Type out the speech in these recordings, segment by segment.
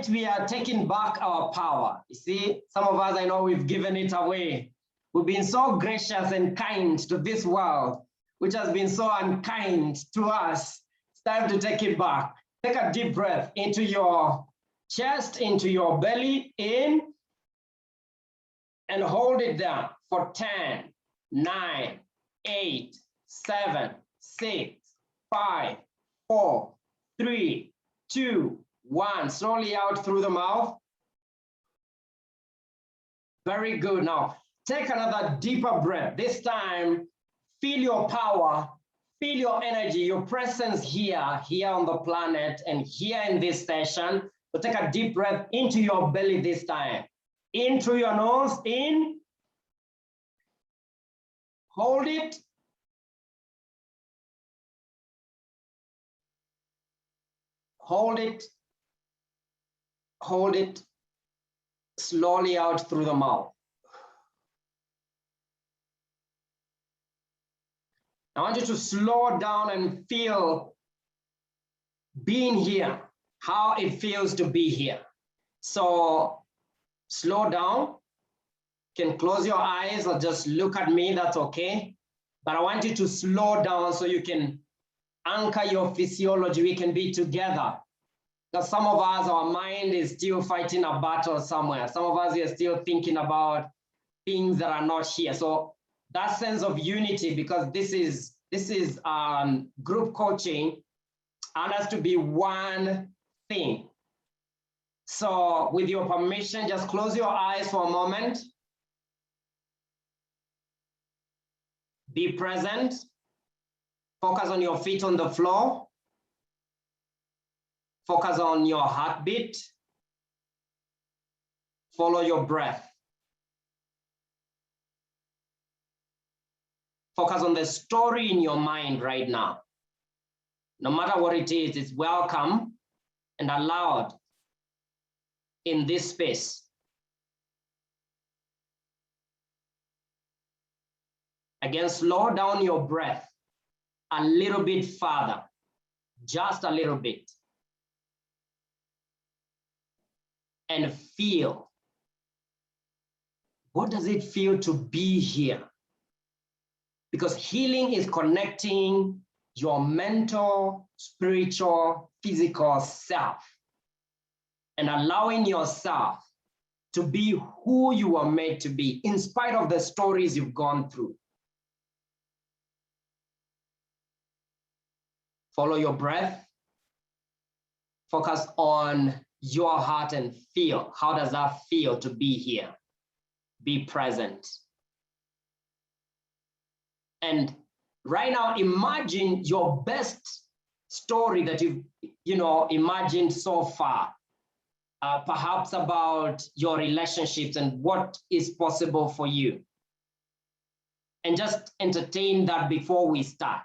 Tonight, we are taking back our power. You see, some of us, I know we've given it away. We've been so gracious and kind to this world, which has been so unkind to us. It's time to take it back. Take a deep breath into your chest, into your belly, in, and hold it down for 10, 9, 8, 7, 6, 5, 4, 3, 2, 1. Slowly out through the mouth. Very good. Now, take another deeper breath. This time, feel your power, feel your energy, your presence here on the planet and here in this session. So take a deep breath into your belly this time. In through your nose, in. Hold it. Hold it. Hold it. Slowly out through the mouth. I want you to slow down and feel being here, how it feels to be here. So slow down. You can close your eyes or just look at me, that's okay. But I want you to slow down so you can anchor your physiology. We can be together. Because some of us, our mind is still fighting a battle somewhere. Some of us are still thinking about things that are not here. So that sense of unity, because this is group coaching, and has to be one thing. So with your permission, just close your eyes for a moment. Be present. Focus on your feet on the floor. Focus on your heartbeat. Follow your breath. Focus on the story in your mind right now. No matter what it is, it's welcome and allowed in this space. Again, slow down your breath a little bit further, just a little bit. And feel, what does it feel to be here? Because healing is connecting your mental, spiritual, physical self and allowing yourself to be who you are made to be in spite of the stories you've gone through. Follow your breath. Focus on your heart and feel. How does that feel to be here? Be present. And right now, imagine your best story that you've imagined so far. Perhaps about your relationships and what is possible for you. And just entertain that before we start.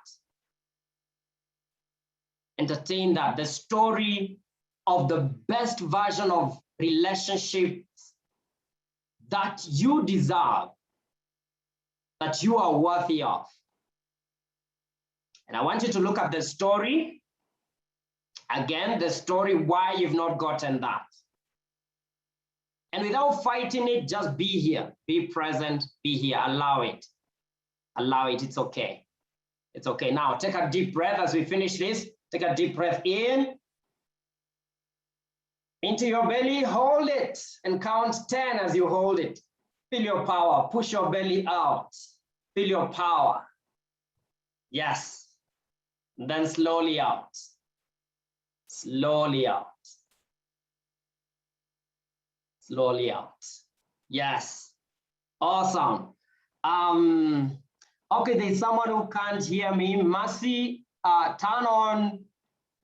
Entertain that, the story of the best version of relationships that you deserve, that you are worthy of. And I want you to look at the story. Again, the story why you've not gotten that. And without fighting it, just be here, be present, be here, allow it. Allow it, it's okay. It's okay. Now, take a deep breath as we finish this. Take a deep breath in. Into your belly, hold it and count 10 as you hold it. Feel your power, push your belly out. Feel your power. Yes. And then slowly out. Slowly out. Slowly out. Yes. Awesome. Okay, there's someone who can't hear me. Mercy, turn on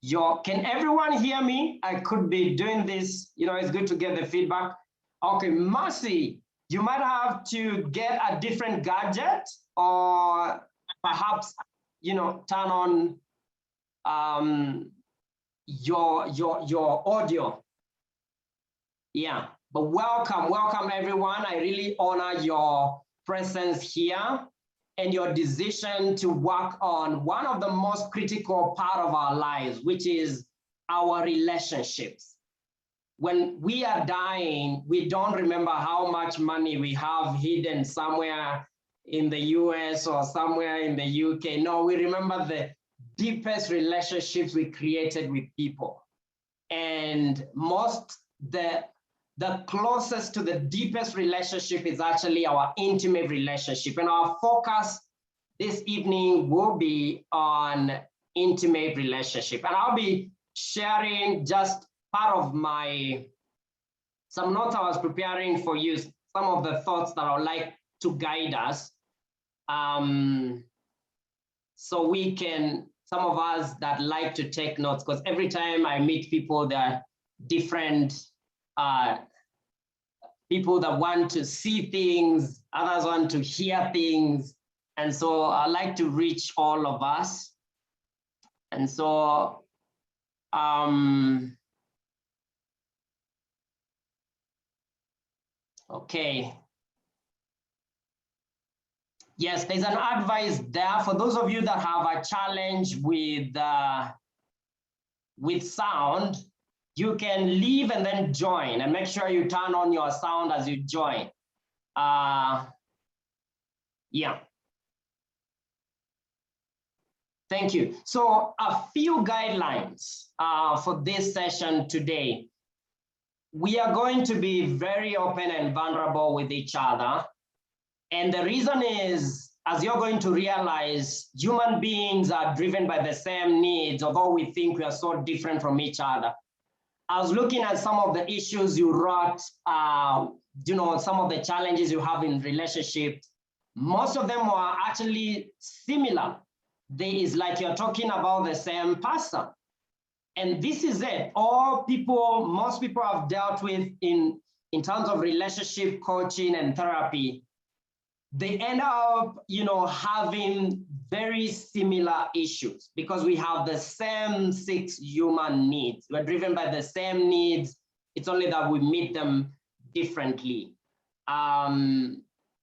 your, can everyone hear me? I could be doing this, it's good to get the feedback. Okay, Mercy, you might have to get a different gadget or perhaps, turn on your audio. Yeah, but welcome everyone. I really honor your presence here and your decision to work on one of the most critical part of our lives, which is our relationships. when we are dying, we don't remember how much money we have hidden somewhere in the US or somewhere in the UK. No, we remember the deepest relationships we created with people. And the closest to the deepest relationship is actually our intimate relationship. And our focus this evening will be on intimate relationship. And I'll be sharing just part of some notes I was preparing for you, some of the thoughts that I would like to guide us. So we can, some of us that like to take notes, because every time I meet people, there are different people that want to see things, others want to hear things. And so I like to reach all of us. And so, okay. Yes, there's an advice there for those of you that have a challenge with sound. You can leave and then join, and make sure you turn on your sound as you join. Yeah. Thank you. So a few guidelines for this session today. We are going to be very open and vulnerable with each other. And the reason is, as you're going to realize, human beings are driven by the same needs, although we think we are so different from each other. I was looking at some of the issues you wrote, some of the challenges you have in relationships. Most of them were actually similar. It's like you're talking about the same person. And this is it. Most people have dealt with in terms of relationship coaching and therapy. They end up, having very similar issues because we have the same 6 human needs. We're driven by the same needs. It's only that we meet them differently.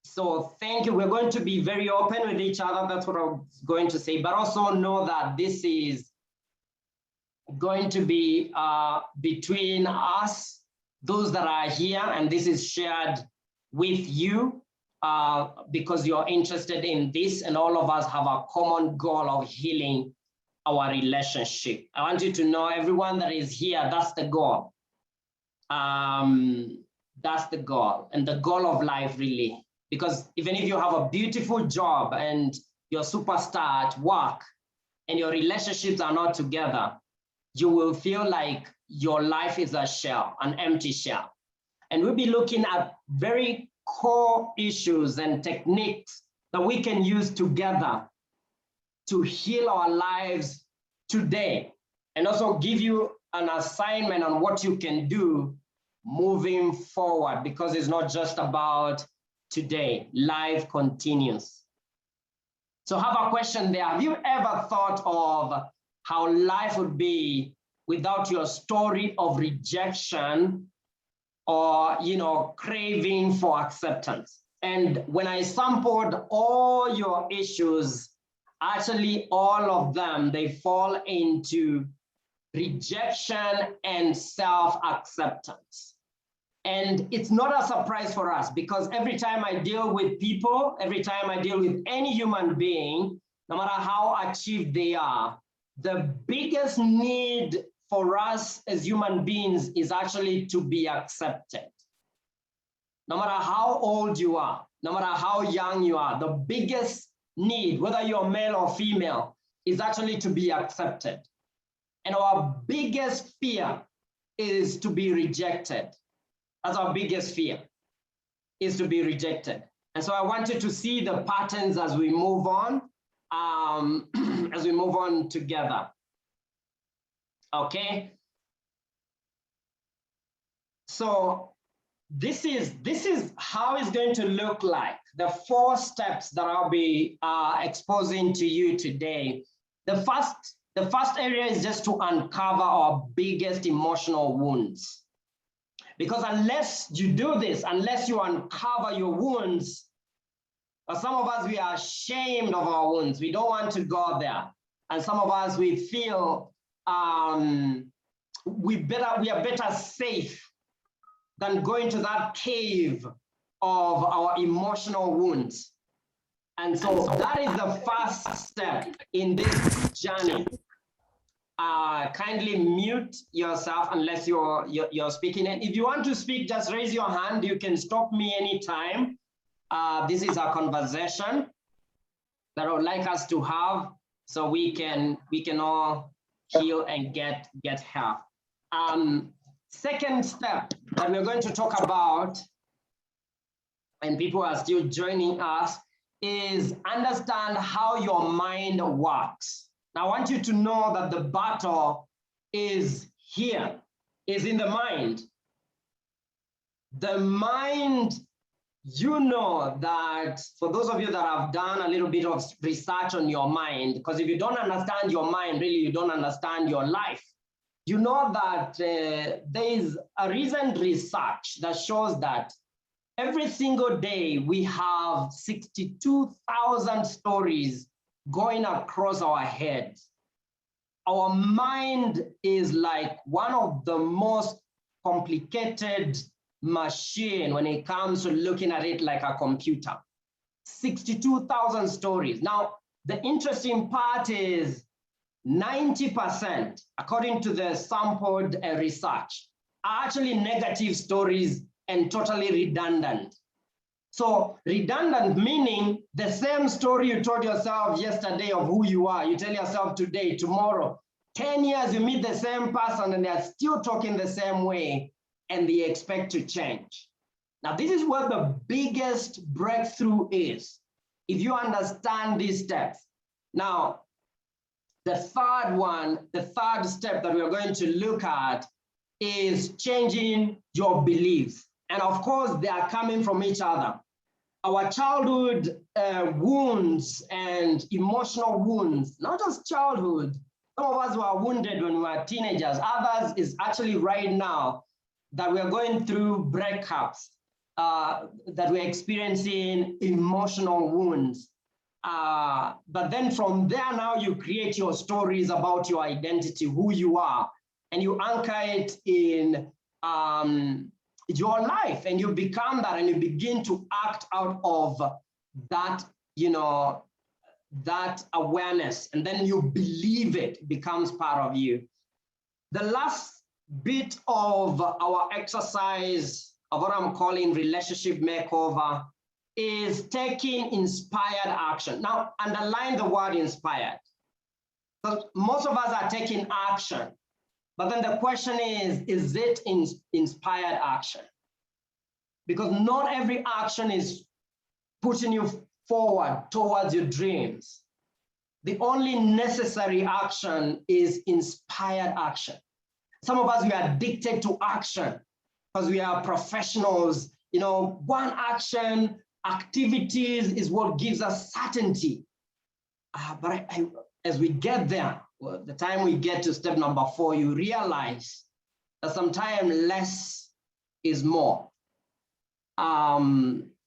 So thank you. We're going to be very open with each other. That's what I was going to say, but also know that this is going to be between us, those that are here, and this is shared with you because you're interested in this, and all of us have a common goal of healing our relationship. I want you to know, everyone that is here, that's the goal. That's the goal, and the goal of life, really. Because even if you have a beautiful job and you're a superstar at work and your relationships are not together, you will feel like your life is a shell, an empty shell. And we'll be looking at very core issues and techniques that we can use together to heal our lives today, and also give you an assignment on what you can do moving forward, because it's not just about today. Life continues. So I have a question there. Have you ever thought of how life would be without your story of rejection or, craving for acceptance? And when I sampled all your issues, actually all of them, they fall into rejection and self-acceptance. And it's not a surprise for us, because every time I deal with people, every time I deal with any human being, no matter how achieved they are, the biggest need for us as human beings is actually to be accepted. No matter how old you are, no matter how young you are, the biggest need, whether you're male or female, is actually to be accepted. And our biggest fear is to be rejected. That's our biggest fear, is to be rejected. And so I wanted to see the patterns as we move on, together. Okay. So this is how it's going to look like. The 4 steps that I'll be exposing to you today. The first area is just to uncover our biggest emotional wounds. Because unless you do this, unless you uncover your wounds, some of us, we are ashamed of our wounds. We don't want to go there. And some of us, we feel we are better safe than going to that cave of our emotional wounds. And so that is the first step in this journey. Kindly mute yourself unless you're speaking. And if you want to speak, just raise your hand. You can stop me anytime. This is a conversation that I would like us to have, so we can all heal and get help. Second step that we're going to talk about, and people are still joining us, is understand how your mind works. Now, I want you to know that the battle is here, is in the mind. The mind, you know that for those of you that have done a little bit of research on your mind, because if you don't understand your mind, really, you don't understand your life. You know that there is a recent research that shows that every single day we have 62,000 stories going across our heads. Our mind is like one of the most complicated machine when it comes to looking at it like a computer. 62,000 stories. Now, the interesting part is 90%, according to the sampled research, are actually negative stories and totally redundant. So redundant meaning the same story you told yourself yesterday of who you are, you tell yourself today, tomorrow, 10 years, you meet the same person and they're still talking the same way and they expect to change. Now, this is what the biggest breakthrough is, if you understand these steps. Now, the third step that we're going to look at is changing your beliefs. And of course, they are coming from each other. Our childhood wounds and emotional wounds, not just childhood. Some of us were wounded when we were teenagers. Others is actually right now that we are going through breakups, that we're experiencing emotional wounds. But then from there now you create your stories about your identity, who you are, and you anchor it in your life, and you become that, and you begin to act out of that, that awareness, and then you believe it becomes part of you. The last bit of our exercise of what I'm calling relationship makeover is taking inspired action. Now, underline the word inspired. Because most of us are taking action. But then the question is it inspired action? Because not every action is pushing you forward towards your dreams. The only necessary action is inspired action. Some of us, we are addicted to action because we are professionals. One action, activities is what gives us certainty. But as we get there, the time we get to step number 4, you realize that sometimes less is more.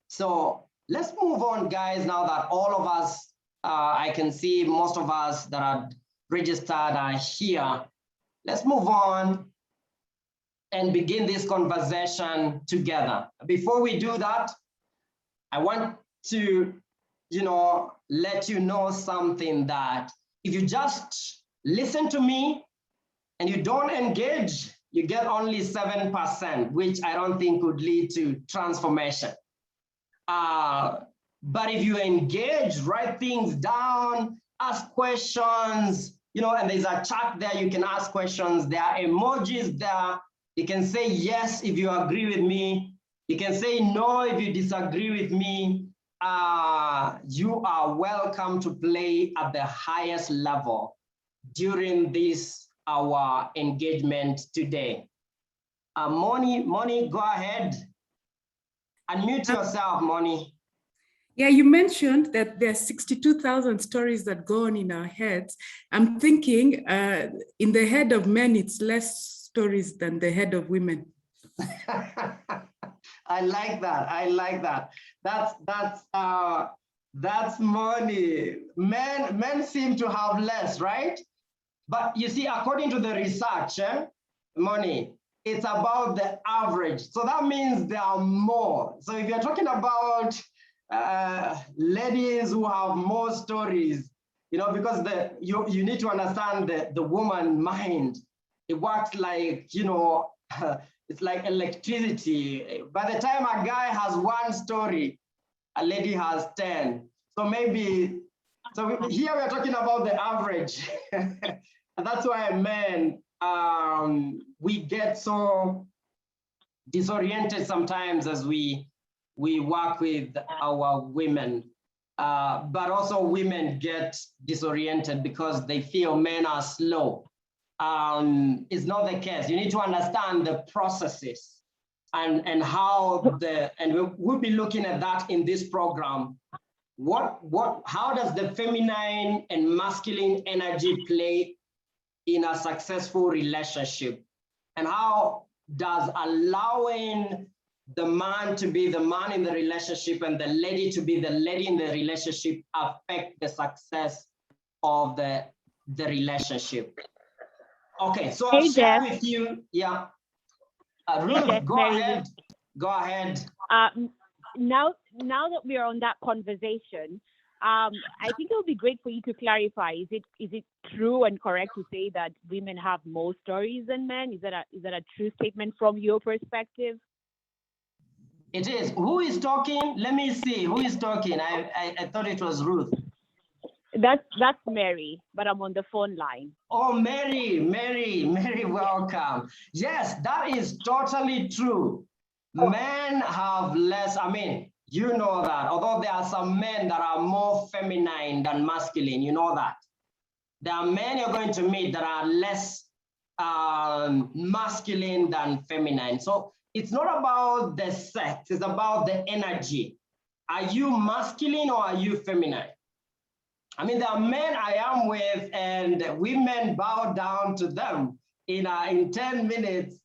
So let's move on, guys, now that all of us, I can see most of us that are registered are here. Let's move on and begin this conversation together. Before we do that, I want to, let you know something, that if you just listen to me and you don't engage, you get only 7%, which I don't think would lead to transformation. But if you engage, write things down, ask questions, and there's a chat there, you can ask questions. There are emojis there. You can say yes if you agree with me. You can say no if you disagree with me. You are welcome to play at the highest level during this our engagement today. Moni, go ahead. Unmute yourself, Moni. Yeah, you mentioned that there are 62,000 stories that go on in our heads. I'm thinking in the head of men, it's less stories than the head of women. I like that. I like that. That's money. Men seem to have less, right? But you see, according to the research, money. It's about the average. So that means there are more. So if you're talking about ladies who have more stories, you know, because you need to understand the woman mind. It works like, you know, it's like electricity. By the time a guy has one story, a lady has 10. So maybe, so here we're talking about the average. And that's why men, we get so disoriented sometimes as we work with our women. But also women get disoriented because they feel men are slow. It's not the case. You need to understand the processes and how we'll be looking at that in this program. How does the feminine and masculine energy play in a successful relationship? And how does allowing the man to be the man in the relationship and the lady to be the lady in the relationship affect the success of the relationship? Okay, so I'll share with you. Yeah, Ruth, go ahead. Go ahead. Now that we're on that conversation, I think it would be great for you to clarify. Is it true and correct to say that women have more stories than men? Is that a true statement from your perspective? It is. Who is talking? Let me see. Who is talking? I thought it was Ruth. That's Mary, but I'm on the phone line. Oh, Mary, welcome. Yes, that is totally true. Men have less, I mean, you know that, although there are some men that are more feminine than masculine, you know that. There are men you're going to meet that are less masculine than feminine. So it's not about the sex, it's about the energy. Are you masculine or are you feminine? I mean, there are men I am with and women bow down to them in 10 minutes.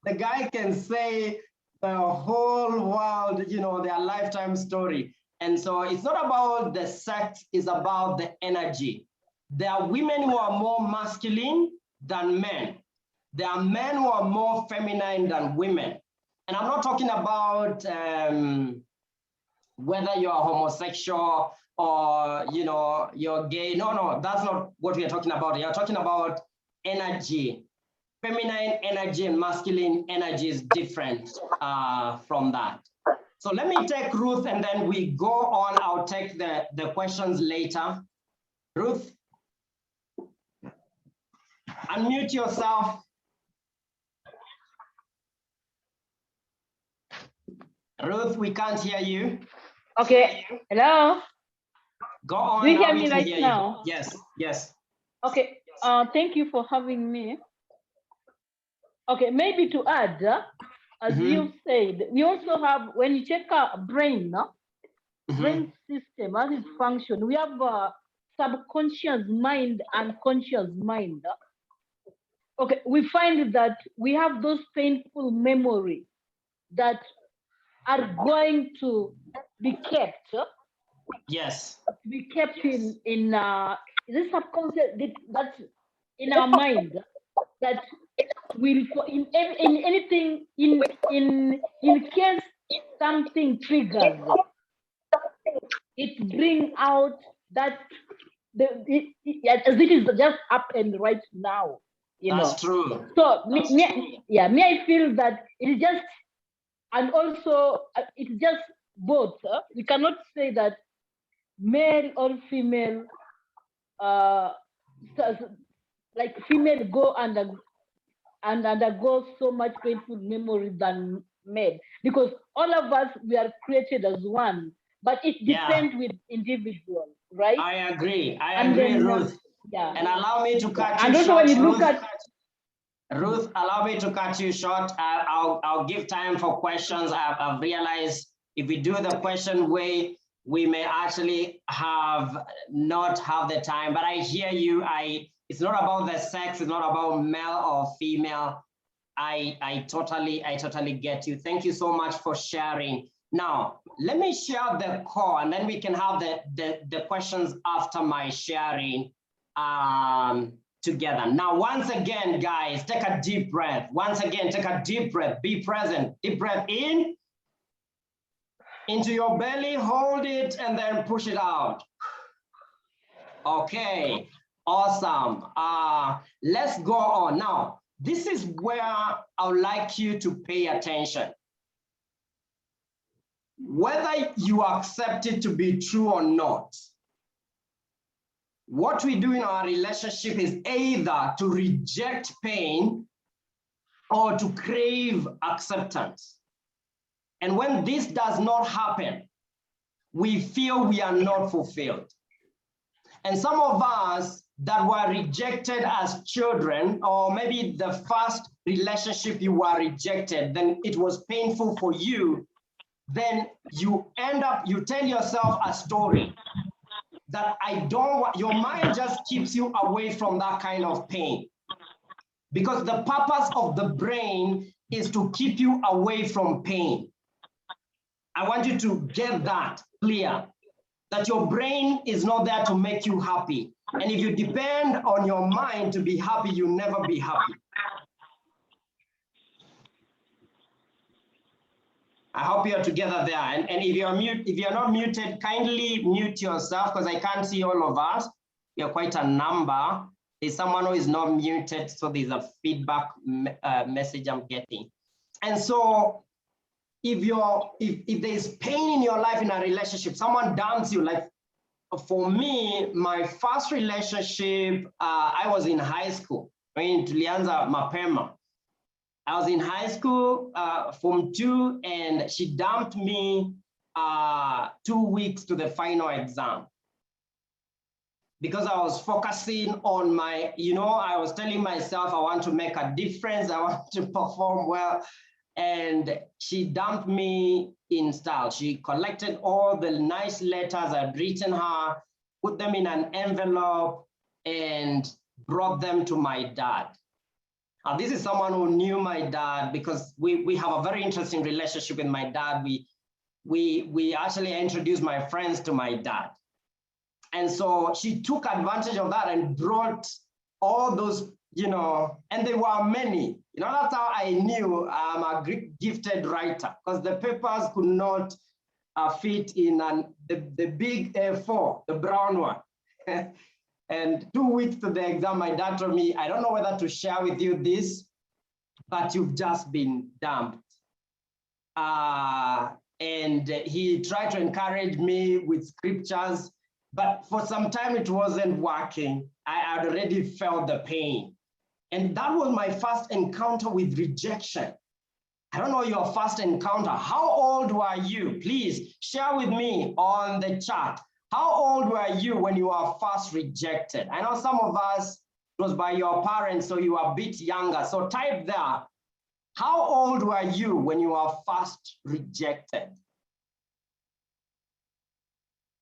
The guy can say the whole world, you know, their lifetime story. And so it's not about the sex, it's about the energy. There are women who are more masculine than men. There are men who are more feminine than women. And I'm not talking about whether you're homosexual or, you know, you're gay. No, that's not what we are talking about. You're talking about energy. Feminine energy and masculine energy is different from that. So let me take Ruth and then we go on. I'll take the questions later. Ruth, unmute yourself. Ruth, we can't hear you. Okay, hello? Go on. Do you hear me right now? Yes. Okay, thank you for having me. Okay, maybe to add, as you said, we also have, when you check our brain, brain system, as it functions, we have a subconscious mind and conscious mind. Okay, we find that we have those painful memories that are going to be kept. Yes. Be kept in this subconscious that's in our mind that will in anything in case something triggers it bring out that as it is just happened right now, you know. That's true. So I feel that it is just, and also it's just both. We cannot say that male or female, like female go and undergo so much painful memory than male, because all of us, we are created as one, but it depends with individuals, right? I agree, Ruth. And allow me to cut you and also short, when you look at Ruth, allow me to cut you short. I'll give time for questions. I've realized if we do the question way, we may actually not have the time, but I hear you. It's not about the sex, it's not about male or female. I totally get you. Thank you so much for sharing. Now, let me share the core and then we can have the questions after my sharing. together. Now, once again, guys, take a deep breath. Once again, take a deep breath. Be present. Deep breath in, into your belly, hold it, and then push it out. Okay, awesome. Let's go on. Now, this is where I would like you to pay attention. Whether you accept it to be true or not, what we do in our relationship is either to reject pain or to crave acceptance. And when this does not happen, we feel we are not fulfilled. And some of us that were rejected as children, or maybe the first relationship you were rejected, then it was painful for you, then you end up, you tell yourself a story that I don't want, your mind just keeps you away from that kind of pain. Because the purpose of the brain is to keep you away from pain. I want you to get that clear, that your brain is not there to make you happy. And if you depend on your mind to be happy, you'll never be happy. I hope you're together there. And if you're not muted, kindly mute yourself, because I can't see all of us. You're quite a number. There's someone who is not muted, so there's a feedback message I'm getting. And so if there's pain in your life in a relationship, someone dumps you, like for me, my first relationship, I was in high school. I mean, tulianza mapema. I was in high school, Form 2, and she dumped me 2 weeks to the final exam. Because I was focusing on my, I was telling myself I want to make a difference, I want to perform well, and she dumped me in style. She collected all the nice letters I'd written her, put them in an envelope, and brought them to my dad. This is someone who knew my dad, because we have a very interesting relationship with my dad. We actually introduced my friends to my dad. And so she took advantage of that and brought all those, and there were many. That's how I knew I'm a gifted writer, because the papers could not fit in the big A4, the brown one. And 2 weeks to the exam, my dad told me, I don't know whether to share with you this, but you've just been dumped. And he tried to encourage me with scriptures, but for some time it wasn't working. I had already felt the pain. And that was my first encounter with rejection. I don't know your first encounter. How old were you? Please share with me on the chat. How old were you when you were first rejected? I know some of us, it was by your parents, so you were a bit younger. So type there, how old were you when you were first rejected?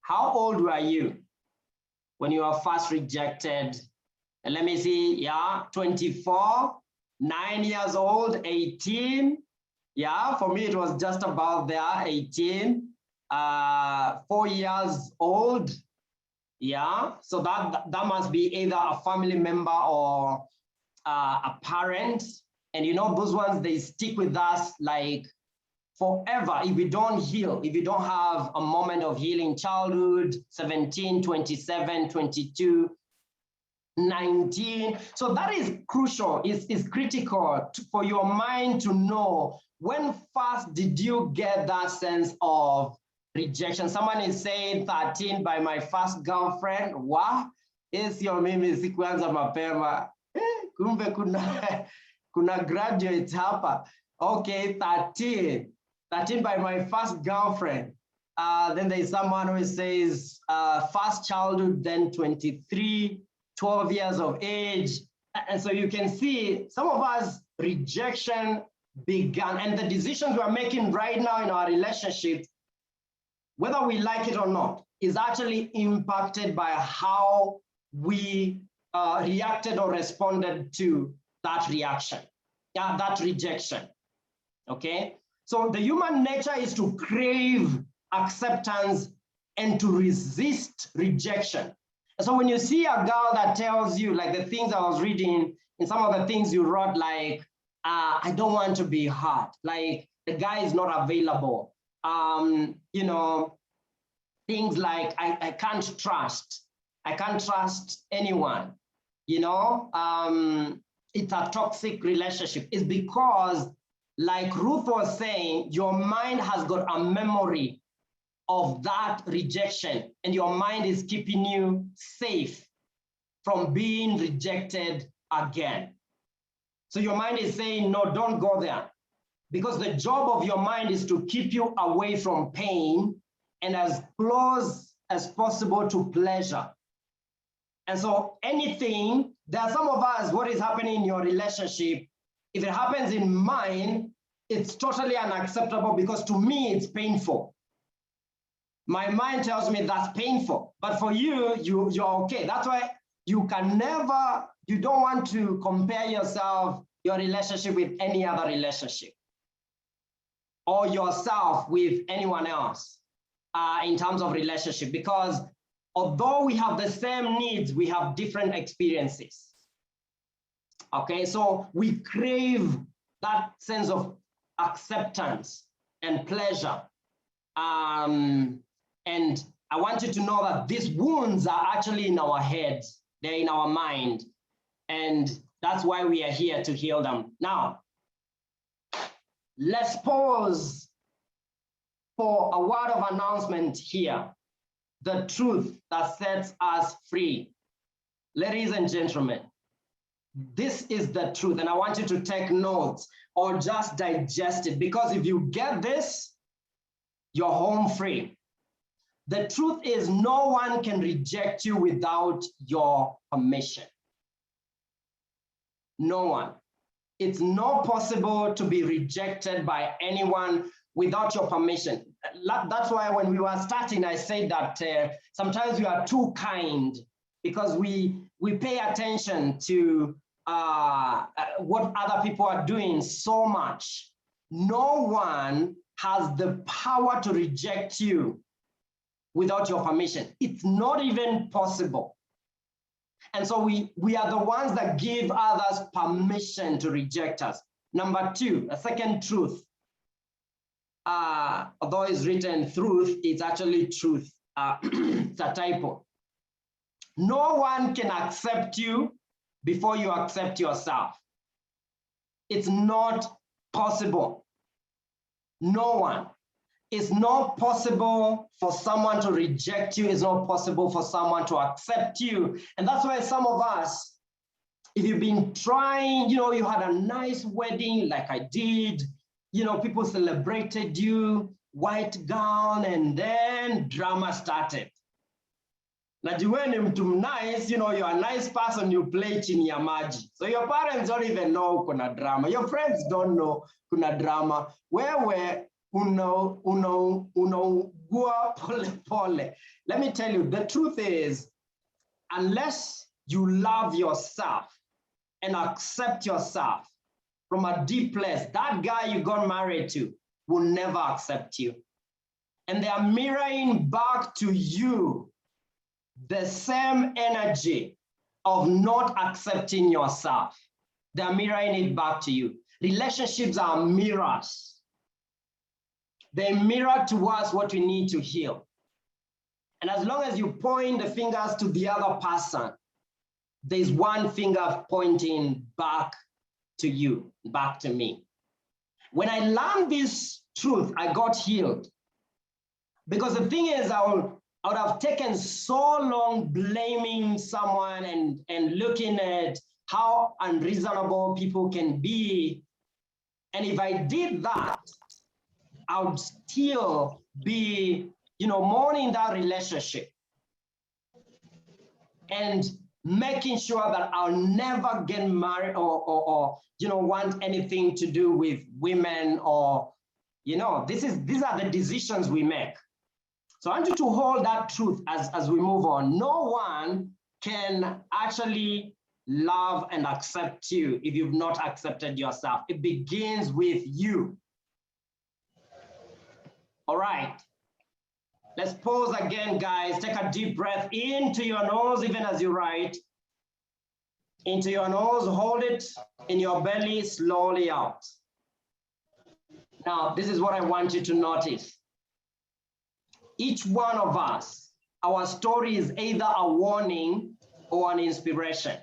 How old were you when you were first rejected? And let me see, yeah, 24, 9 years old, 18. Yeah, for me, it was just about there, 18. 4 years old, yeah. So that must be either a family member or a parent. And those ones, they stick with us like forever if we don't heal, if you don't have a moment of healing. Childhood, 17, 27, 22, 19. So that is crucial, is critical for your mind to know, when first did you get that sense of rejection? Someone is saying 13 by my first girlfriend. Wow, sio mimi sikuanza mapema. Kumbe kuna graduates hapa. Okay, 13 by my first girlfriend. Then there's someone who says first childhood, then 23, 12 years of age. And so you can see some of us, rejection began, and the decisions we're making right now in our relationships, whether we like it or not, is actually impacted by how we reacted or responded to that reaction, that rejection, okay? So the human nature is to crave acceptance and to resist rejection. So when you see a girl that tells you, like the things I was reading in some of the things you wrote, like, I don't want to be hurt, like the guy is not available. You know, things like I can't trust anyone, you know, it's a toxic relationship. It's because, like Ruth was saying, your mind has got a memory of that rejection, and your mind is keeping you safe from being rejected again. So your mind is saying, no, don't go there, because the job of your mind is to keep you away from pain and as close as possible to pleasure. And so anything, there are some of us, what is happening in your relationship, if it happens in mine, it's totally unacceptable, because to me, it's painful. My mind tells me that's painful, but for you, you're okay. That's why you can never, you don't want to compare yourself, your relationship with any other relationship, or yourself with anyone else in terms of relationship, because although we have the same needs, we have different experiences. Okay, so we crave that sense of acceptance and pleasure. And I want you to know that these wounds are actually in our heads, they're in our mind, and that's why we are here to heal them. Now, let's pause for a word of announcement here. The truth that sets us free. Ladies and gentlemen, this is the truth, and I want you to take notes or just digest it, because if you get this, you're home free. The truth is, no one can reject you without your permission. No one. It's not possible to be rejected by anyone without your permission. That's why when we were starting, I said that sometimes we are too kind, because we pay attention to what other people are doing so much. No one has the power to reject you without your permission. It's not even possible. And so we are the ones that give others permission to reject us. Number two, a second truth. Although it's written truth, it's actually truth. It's a typo. No one can accept you before you accept yourself. It's not possible. No one. It's not possible for someone to reject you. It's not possible for someone to accept you. And that's why some of us, if you've been trying, you know, you had a nice wedding like I did, you know, people celebrated you, white gown, and then drama started. Like when you're nice, you know, you're a nice person, you play chini ya maji. So your parents don't even know kuna drama. Your friends don't know kuna drama. Wewe unaugua pole pole. Let me tell you, the truth is, unless you love yourself and accept yourself from a deep place, that guy you got married to will never accept you. And they are mirroring back to you the same energy of not accepting yourself. They're mirroring it back to you. Relationships are mirrors. They mirror to us what we need to heal. And as long as you point the fingers to the other person, there's one finger pointing back to you, back to me. When I learned this truth, I got healed. Because the thing is, I would have taken so long blaming someone and looking at how unreasonable people can be. And if I did that, I would still be, you know, mourning that relationship and making sure that I'll never get married or you know, want anything to do with women, or, you know, these are the decisions we make. So I want you to hold that truth as we move on. No one can actually love and accept you if you've not accepted yourself. It begins with you. All right. Let's pause again, guys. Take a deep breath into your nose, even as you write. Into your nose, hold it in your belly, slowly out. Now, this is what I want you to notice. Each one of us, our story is either a warning or an inspiration.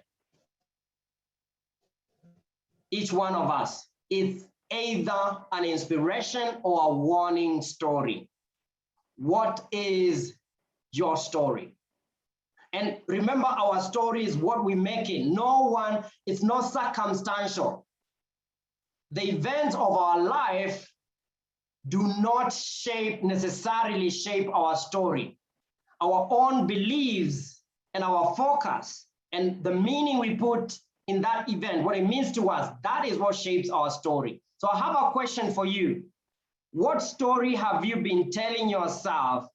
Each one of us is either an inspiration or a warning story. What is your story? And remember, our story is what we make it. It's not circumstantial. The events of our life do not necessarily shape our story. Our own beliefs and our focus and the meaning we put in that event, what it means to us, that is what shapes our story. So I have a question for you. What story have you been telling yourself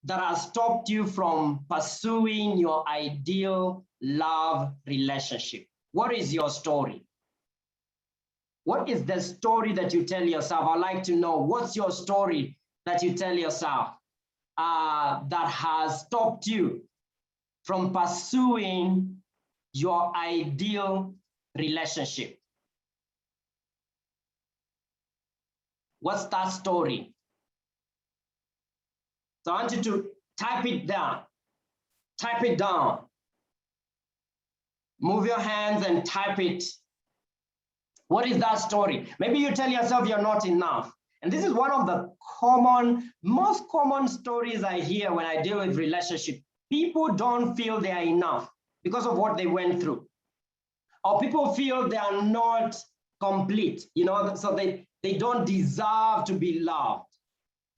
that has stopped you from pursuing your ideal love relationship? What is your story? What is the story that you tell yourself? I'd like to know, what's your story that you tell yourself that has stopped you from pursuing your ideal relationship? What's that story? So I want you to type it down. Type it down. Move your hands and type it. What is that story? Maybe you tell yourself you're not enough. And this is one of the most common stories I hear when I deal with relationships. People don't feel they are enough because of what they went through. Or people feel they are not complete, so they don't deserve to be loved.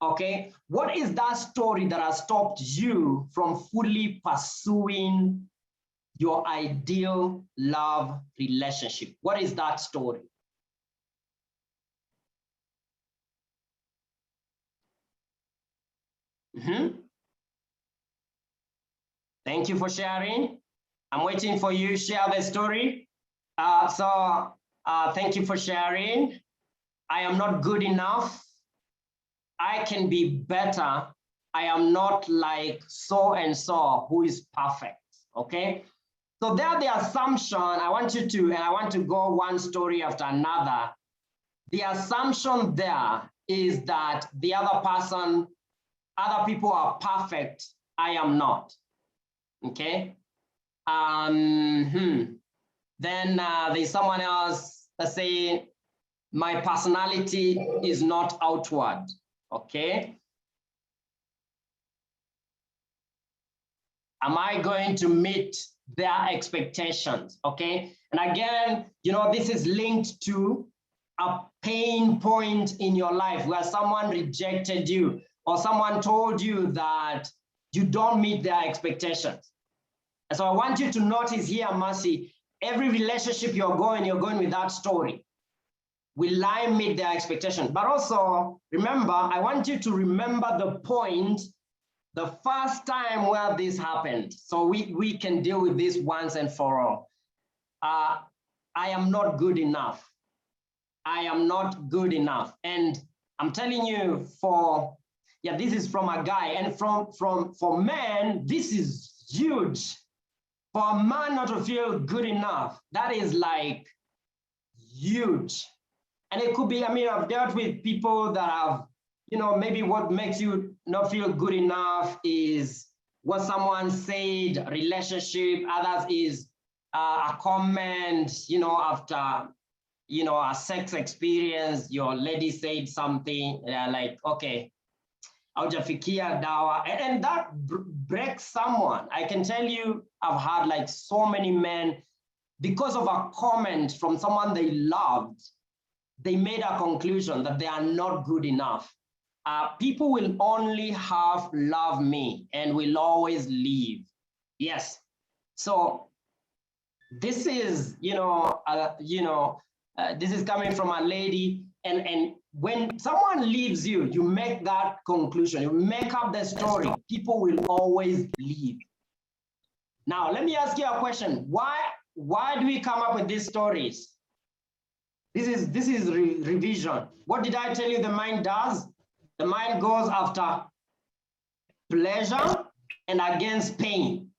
Okay? What is that story that has stopped you from fully pursuing your ideal love relationship? What is that story? Thank you for sharing. I'm waiting for you. Share the story. Thank you for sharing. I am not good enough. I can be better. I am not like so and so who is perfect. Okay? So there, the assumption, I want to go one story after another. The assumption there is that the other people are perfect. I am not. Okay? Then there's someone else that say, my personality is not outward. Okay? Am I going to meet their expectations? Okay? And again, this is linked to a pain point in your life where someone rejected you or someone told you that you don't meet their expectations. And so I want you to notice here, Mercy, every relationship you're going with that story. Will I meet their expectations? But also, remember, I want you to remember the point, the first time where this happened, so we can deal with this once and for all. I am not good enough. I am not good enough. And I'm telling you, this is from a guy, and for men, this is huge. For a man not to feel good enough, that is like huge. And it could be, I've dealt with people that have, maybe what makes you not feel good enough is what someone said, relationship, others is a comment, after, a sex experience, your lady said something, like, okay, haujafikia dawa, and that breaks someone. I can tell you, I've had like so many men, because of a comment from someone they loved, they made a conclusion that they are not good enough. People will only half love me and will always leave. Yes. So this is, this is coming from a lady, and when someone leaves you, you make that conclusion, you make up the story, people will always leave. Now, let me ask you a question. Why do we come up with these stories? This is revision. What did I tell you the mind does? The mind goes after pleasure and against pain.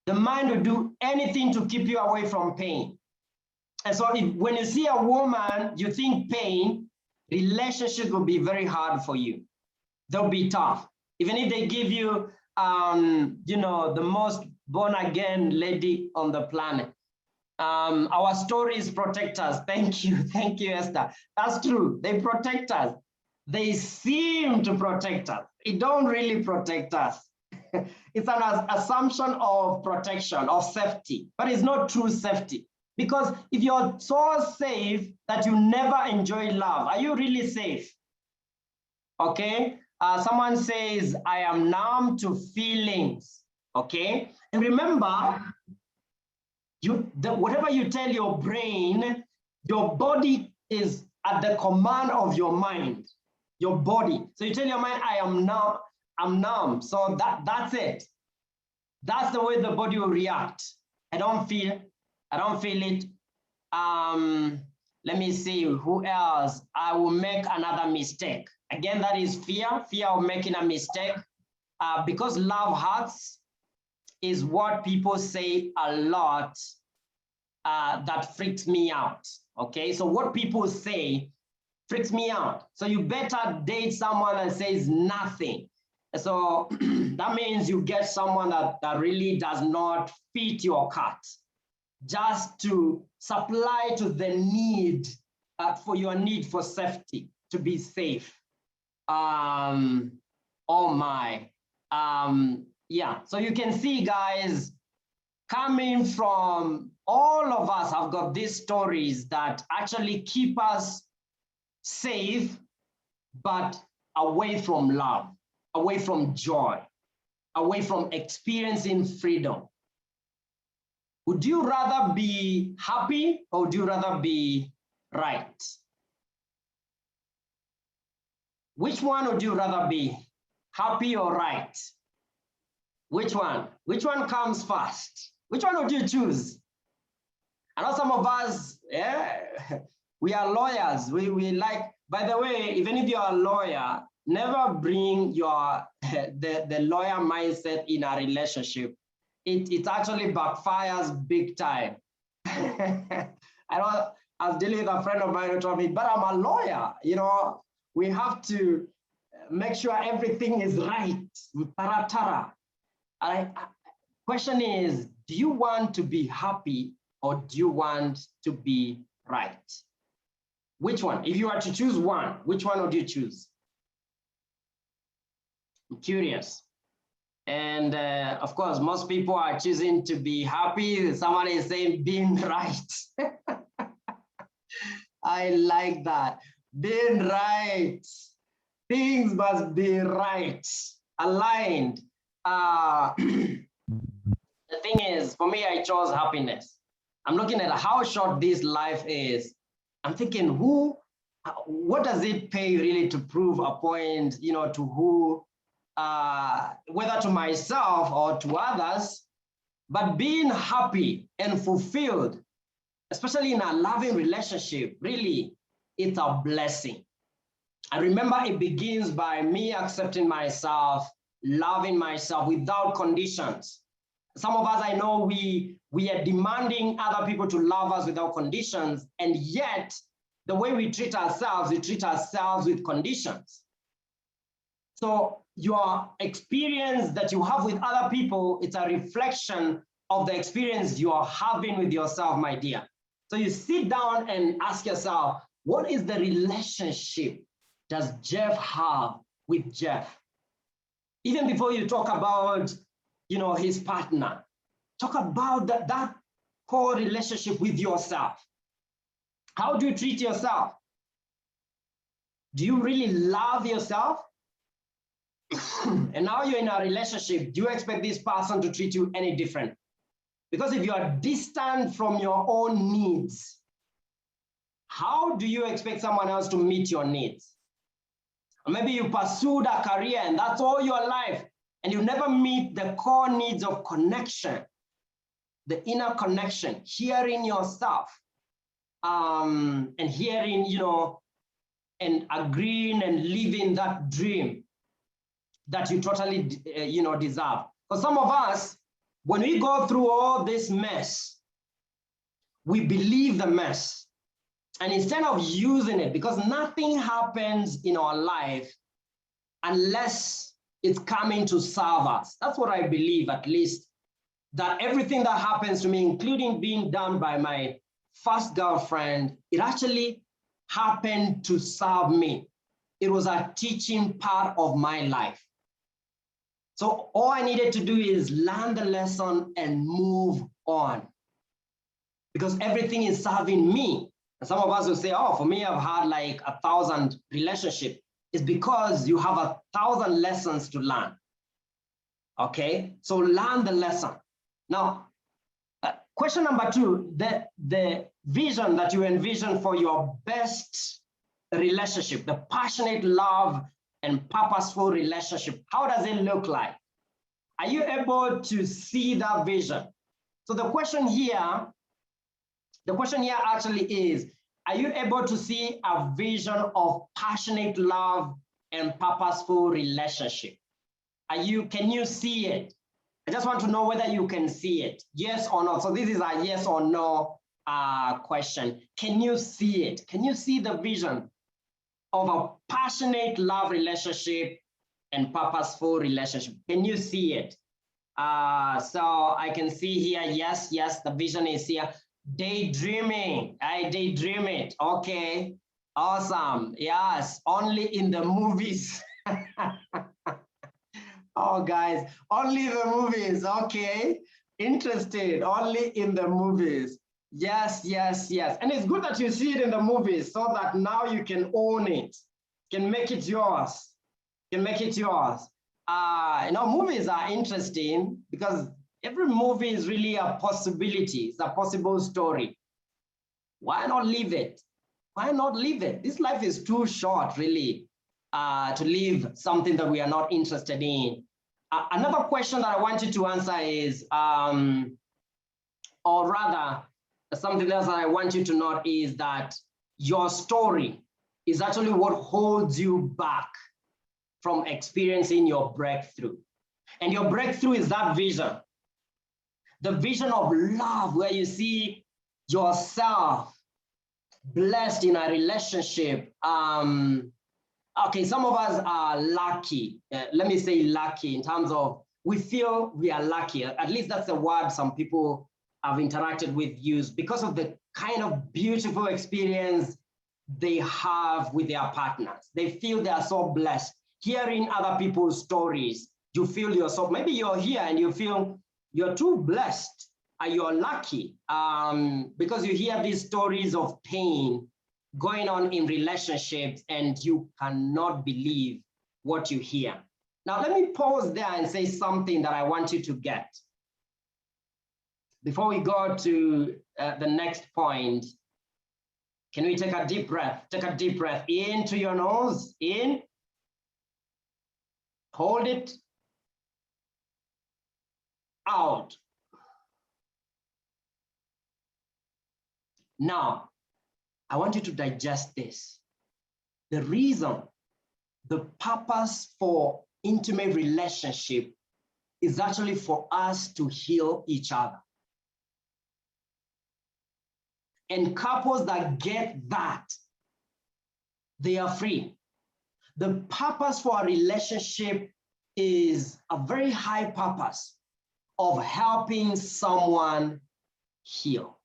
The mind will do anything to keep you away from pain. And so when you see a woman, you think pain, relationships will be very hard for you. They'll be tough. Even if they give you, the most born-again lady on the planet. Our stories protect us. Thank you, Esther. That's true. They protect us. They seem to protect us. It don't really protect us. It's an assumption of protection, of safety, but it's not true safety. Because if you're so safe that you never enjoy love, are you really safe? Okay. Someone says, I am numb to feelings. Okay. And remember, whatever you tell your brain, your body is at the command of your mind, your body. So you tell your mind, I am numb, I'm numb. So that's it. That's the way the body will react. I don't feel it. Let me see, who else? I will make another mistake. Again, that is fear of making a mistake. Because love hurts is what people say a lot that freaks me out, okay? So what people say freaks me out. So you better date someone that says nothing. So that means you get someone that really does not fit your cut, just to supply to the need, for your need for safety, to be safe. Oh my. Yeah, so you can see, guys, coming from all of us have got these stories that actually keep us safe, but away from love, away from joy, away from experiencing freedom. Would you rather be happy or would you rather be right? Which one would you rather be, happy or right? Which one? Which one comes first? Which one would you choose? I know some of us, we are lawyers. We like, by the way, even if you're a lawyer, never bring your the lawyer mindset in a relationship. It actually backfires big time. I was dealing with a friend of mine who told me, but I'm a lawyer. We have to make sure everything is right. Tara. Question is, do you want to be happy or do you want to be right? Which one? If you were to choose one, which one would you choose? I'm curious. And of course, most people are choosing to be happy. Someone is saying being right. I like that. Being right. Things must be right, aligned. The thing is, for me, I chose happiness. I'm looking at how short this life is. I'm thinking, what does it pay really to prove a point, to who, whether to myself or to others, but being happy and fulfilled, especially in a loving relationship, really, it's a blessing. I remember it begins by me accepting myself, loving myself without conditions. Some of us, I know we are demanding other people to love us without conditions, and yet the way we treat ourselves with conditions. So your experience that you have with other people, it's a reflection of the experience you are having with yourself, my dear. So you sit down and ask yourself, what is the relationship does Jeff have with Jeff? Even before you talk about, his partner, talk about that core relationship with yourself. How do you treat yourself? Do you really love yourself? And now you're in a relationship, do you expect this person to treat you any different? Because if you are distant from your own needs, how do you expect someone else to meet your needs? Or maybe you pursued a career and that's all your life, and you never meet the core needs of connection, the inner connection, hearing yourself, and hearing, and agreeing and living that dream. that you totally, deserve. For some of us, when we go through all this mess, we believe the mess. And instead of using it, because nothing happens in our life unless it's coming to serve us. That's what I believe, at least, that everything that happens to me, including being done by my first girlfriend, it actually happened to serve me. It was a teaching part of my life. So all I needed to do is learn the lesson and move on, because everything is serving me. And some of us will say, oh, for me, I've had like 1,000 relationships. It's because you have 1,000 lessons to learn. Okay, so learn the lesson. Now, question number 2, the vision that you envision for your best relationship, the passionate love and purposeful relationship, how does it look like? Are you able to see that vision? So the question here actually is, are you able to see a vision of passionate love and purposeful relationship? Can you see it? I just want to know whether you can see it, yes or no. So this is a yes or no question. Can you see it? Can you see the vision of a passionate love relationship and purposeful relationship? Can you see it? So I can see here, yes, the vision is here. Daydreaming, I daydream it. Okay, awesome. Yes, only in the movies. Oh, guys, only the movies. Okay, interested. Only in the movies. Yes. And it's good that you see it in the movies so that now you can own it, can make it yours. Movies are interesting because every movie is really a possibility. It's a possible story. Why not live it? This life is too short, really, to live something that we are not interested in. Another question that I want you to answer is, or rather, something else that I want you to note is that your story is actually what holds you back from experiencing your breakthrough. And your breakthrough is that vision. The vision of love, where you see yourself blessed in a relationship. Okay, some of us are lucky. Let me say lucky in terms of we feel we are lucky. At least that's the word some people have interacted with use because of the kind of beautiful experience they have with their partners. They feel they are so blessed. Hearing other people's stories, you feel you're so, maybe you're here and you feel you're too blessed, you're lucky because you hear these stories of pain going on in relationships and you cannot believe what you hear. Now, let me pause there and say something that I want you to get. Before we go to the next point, can we take a deep breath? Take a deep breath into your nose, in. Hold it. Out. Now, I want you to digest this. The reason, the purpose for intimate relationship is actually for us to heal each other. And couples that get that, they are free. The purpose for a relationship is a very high purpose of helping someone heal.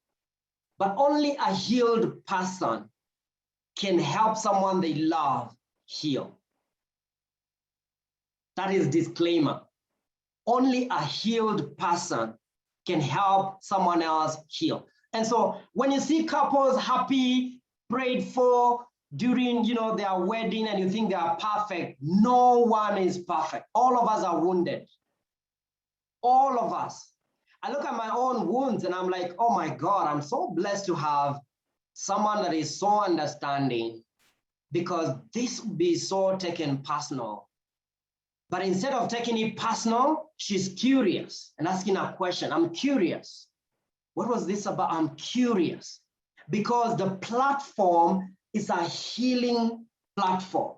But only a healed person can help someone they love heal. That is disclaimer. Only a healed person can help someone else heal. And so when you see couples happy, prayed for during their wedding and you think they are perfect, no one is perfect. All of us are wounded. All of us. I look at my own wounds and I'm like, oh my God, I'm so blessed to have someone that is so understanding, because this would be so taken personal. But instead of taking it personal, she's curious and asking a question. I'm curious. What was this about? I'm curious. Because the platform is a healing platform.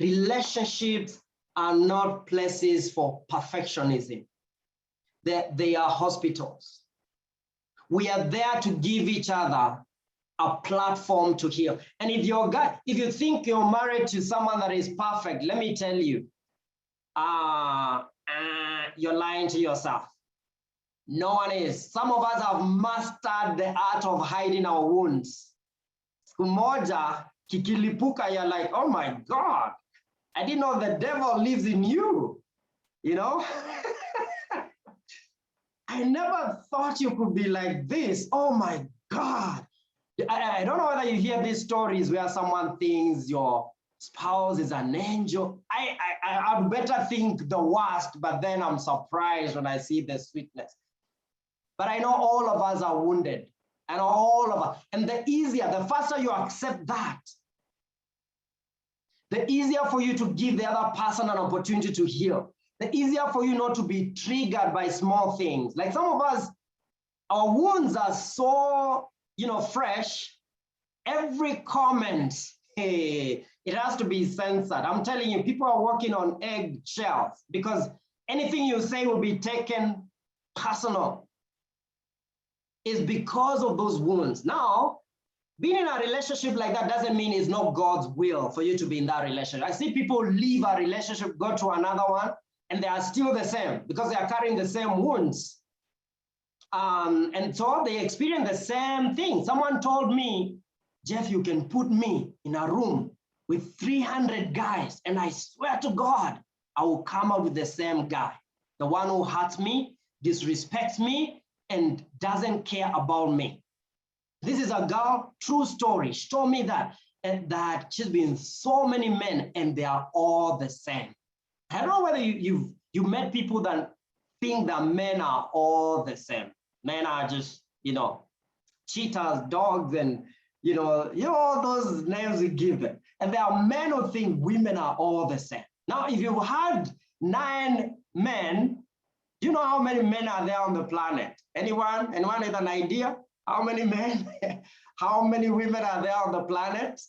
Relationships are not places for perfectionism. They are hospitals. We are there to give each other a platform to heal. And if you think you're married to someone that is perfect, let me tell you, you're lying to yourself. No one is. Some of us have mastered the art of hiding our wounds. Siku moja kikilipuka, you're like, oh my God, I didn't know the devil lives in you, you know? I never thought you could be like this. Oh my God. I don't know whether you hear these stories where someone thinks your spouse is an angel. I'd better think the worst, but then I'm surprised when I see the sweetness. But I know all of us are wounded, and all of us. And the faster you accept that, the easier for you to give the other person an opportunity to heal. The easier for you not to be triggered by small things. Like some of us, our wounds are so, fresh. Every comment, hey, it has to be censored. I'm telling you, people are working on eggshells because anything you say will be taken personal. It's because of those wounds. Now, being in a relationship like that doesn't mean it's not God's will for you to be in that relationship. I see people leave a relationship, go to another one, and they are still the same because they are carrying the same wounds. And so they experience the same thing. Someone told me, Jeff, you can put me in a room with 300 guys, and I swear to God, I will come out with the same guy. The one who hurts me, disrespects me, and doesn't care about me. This is a girl, true story. She told me that she's been so many men, and they are all the same. I don't know whether you met people that think that men are all the same. Men are just, cheetahs, dogs, and all those names we give them. And there are men who think women are all the same. Now, if you've had 9 men, do you know how many men are there on the planet? Anyone? Anyone with an idea? How many men? How many women are there on the planet?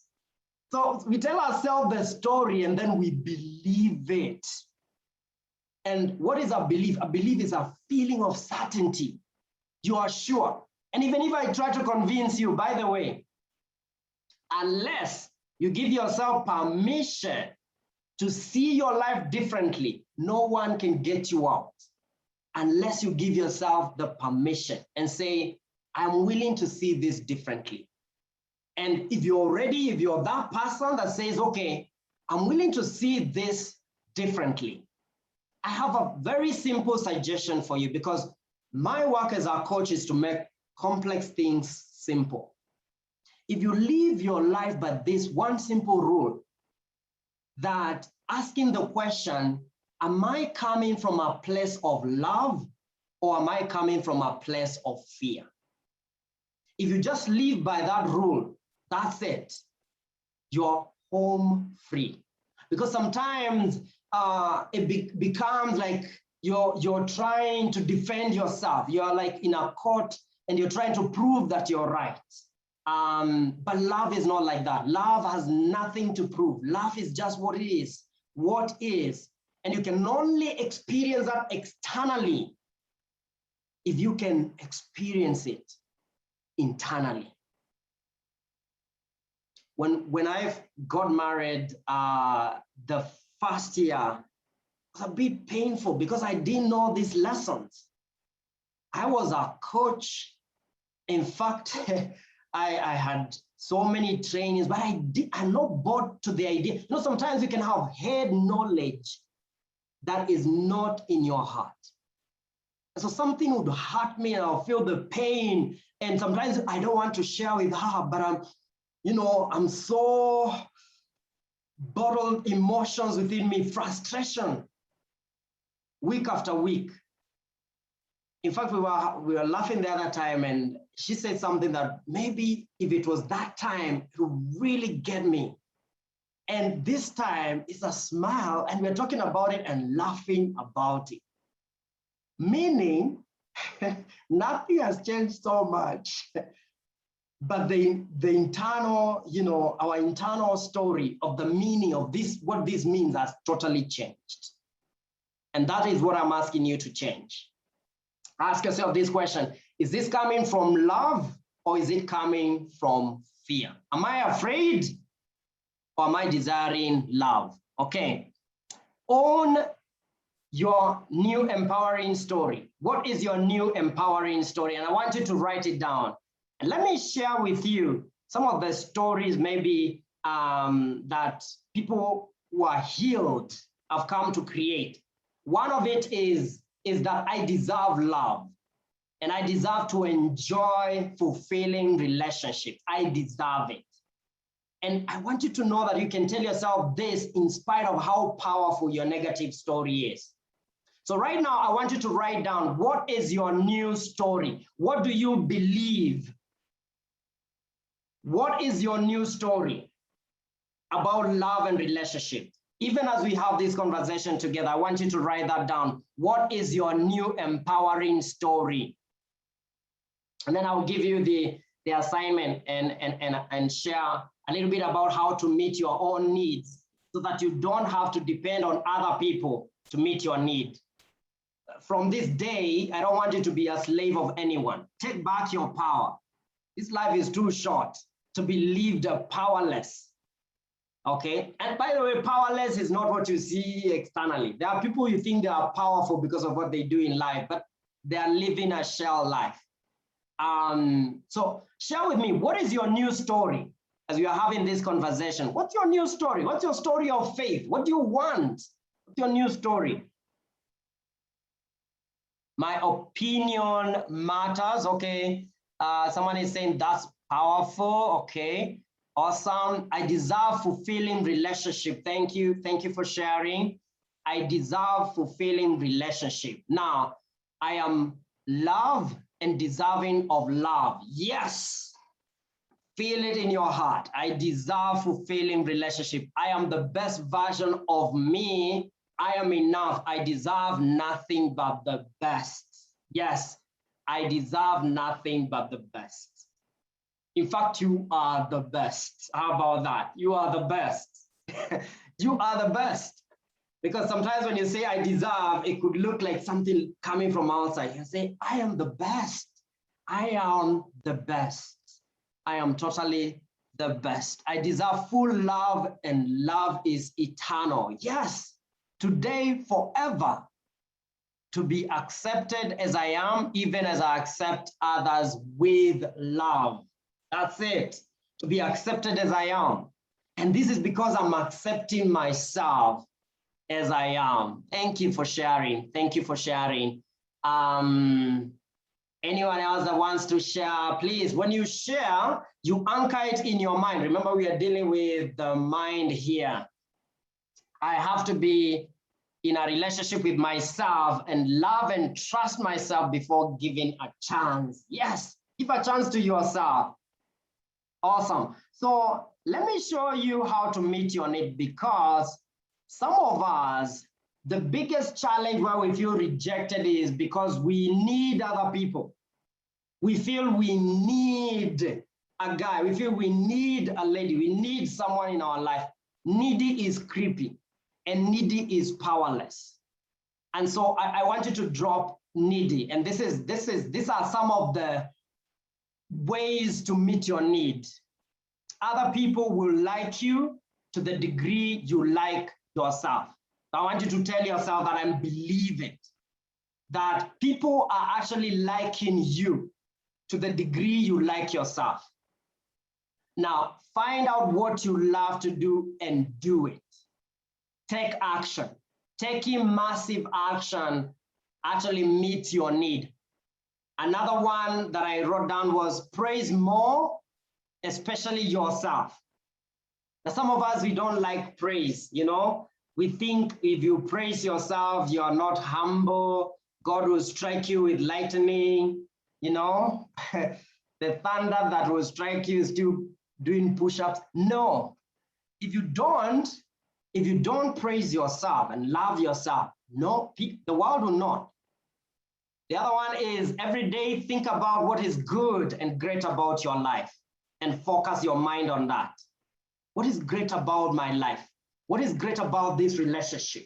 So we tell ourselves the story and then we believe it. And what is a belief? A belief is a feeling of certainty. You are sure. And even if I try to convince you, by the way, unless you give yourself permission to see your life differently, no one can get you out. Unless you give yourself the permission and say, I'm willing to see this differently. And if you're that person that says, okay, I'm willing to see this differently, I have a very simple suggestion for you because my work as a coach is to make complex things simple. If you live your life by this one simple rule, that asking the question, am I coming from a place of love or am I coming from a place of fear? If you just live by that rule, that's it. You're home free. Because sometimes it becomes like you're trying to defend yourself. You're like in a court and you're trying to prove that you're right. But love is not like that. Love has nothing to prove. Love is just what it is, what is. And you can only experience that externally if you can experience it internally. When I got married, the first year was a bit painful because I didn't know these lessons. I was a coach. In fact, I had so many trainings, but I'm not bought to the idea. Sometimes you can have head knowledge that is not in your heart. So something would hurt me and I'll feel the pain. And sometimes I don't want to share with her, but I'm so bottled emotions within me, frustration, week after week. In fact, we were laughing the other time and she said something that maybe if it was that time, it would really get me. And this time it's a smile and we're talking about it and laughing about it. Meaning, nothing has changed so much, but the internal, our internal story of the meaning of this, what this means, has totally changed. And that is what I'm asking you to change. Ask yourself this question: is this coming from love, or is it coming from fear? Am I afraid, or am I desiring love? Okay. Own your new empowering story. What is your new empowering story? And I want you to write it down. And let me share with you some of the stories maybe that people who are healed have come to create. One of it is that I deserve love, and I deserve to enjoy fulfilling relationships. I deserve it. And I want you to know that you can tell yourself this in spite of how powerful your negative story is. So right now, I want you to write down, what is your new story? What do you believe? What is your new story about love and relationship? Even as we have this conversation together, I want you to write that down. What is your new empowering story? And then I'll give you the assignment and share a little bit about how to meet your own needs so that you don't have to depend on other people to meet your need. From this day, I don't want you to be a slave of anyone. Take back your power. This life is too short to be lived powerless. Okay, and by the way, powerless is not what you see externally. There are people you think they are powerful because of what they do in life, but they are living a shell life. So share with me, what is your new story as we are having this conversation? What's your new story? What's your story of faith? What do you want? What's your new story? My opinion matters. Okay, someone is saying that's powerful. Okay. Awesome. I deserve fulfilling relationship. Thank you. Thank you for sharing. I deserve fulfilling relationship. Now, I am loved and deserving of love. Yes. Feel it in your heart. I deserve fulfilling relationship. I am the best version of me. I am enough. I deserve nothing but the best. Yes. I deserve nothing but the best. In fact, you are the best. How about that? You are the best. You are the best. Because sometimes when you say I deserve, it could look like something coming from outside. You say, I am the best. I am the best. I am totally the best. I deserve full love, and love is eternal. Yes, today, forever. To be accepted as I am, even as I accept others with love. That's it, to be accepted as I am. And this is because I'm accepting myself as I am. Thank you for sharing. Thank you for sharing. Anyone else that wants to share, please, when you share, you anchor it in your mind. Remember, we are dealing with the mind here. I have to be in a relationship with myself and love and trust myself before giving a chance. Yes, give a chance to yourself. Awesome. So let me show you how to meet your need, because some of us, the biggest challenge where we feel rejected is because we need other people. We feel we need a guy. We feel we need a lady. We need someone in our life. Needy is creepy, and needy is powerless. And so I want you to drop needy. And these are some of the ways to meet your need. Other people will like you to the degree you like yourself. So I want you to tell yourself that and believe it, that people are actually liking you to the degree you like yourself. Now, find out what you love to do and do it. Take action. Taking massive action actually meets your need. Another one that I wrote down was praise more, especially yourself. Now, some of us, we don't like praise, We think if you praise yourself, you are not humble. God will strike you with lightning, The thunder that will strike you is still doing push-ups. No, if you don't praise yourself and love yourself, no, the world will not. The other one is every day think about what is good and great about your life. and focus your mind on that. What is great about my life? What is great about this relationship?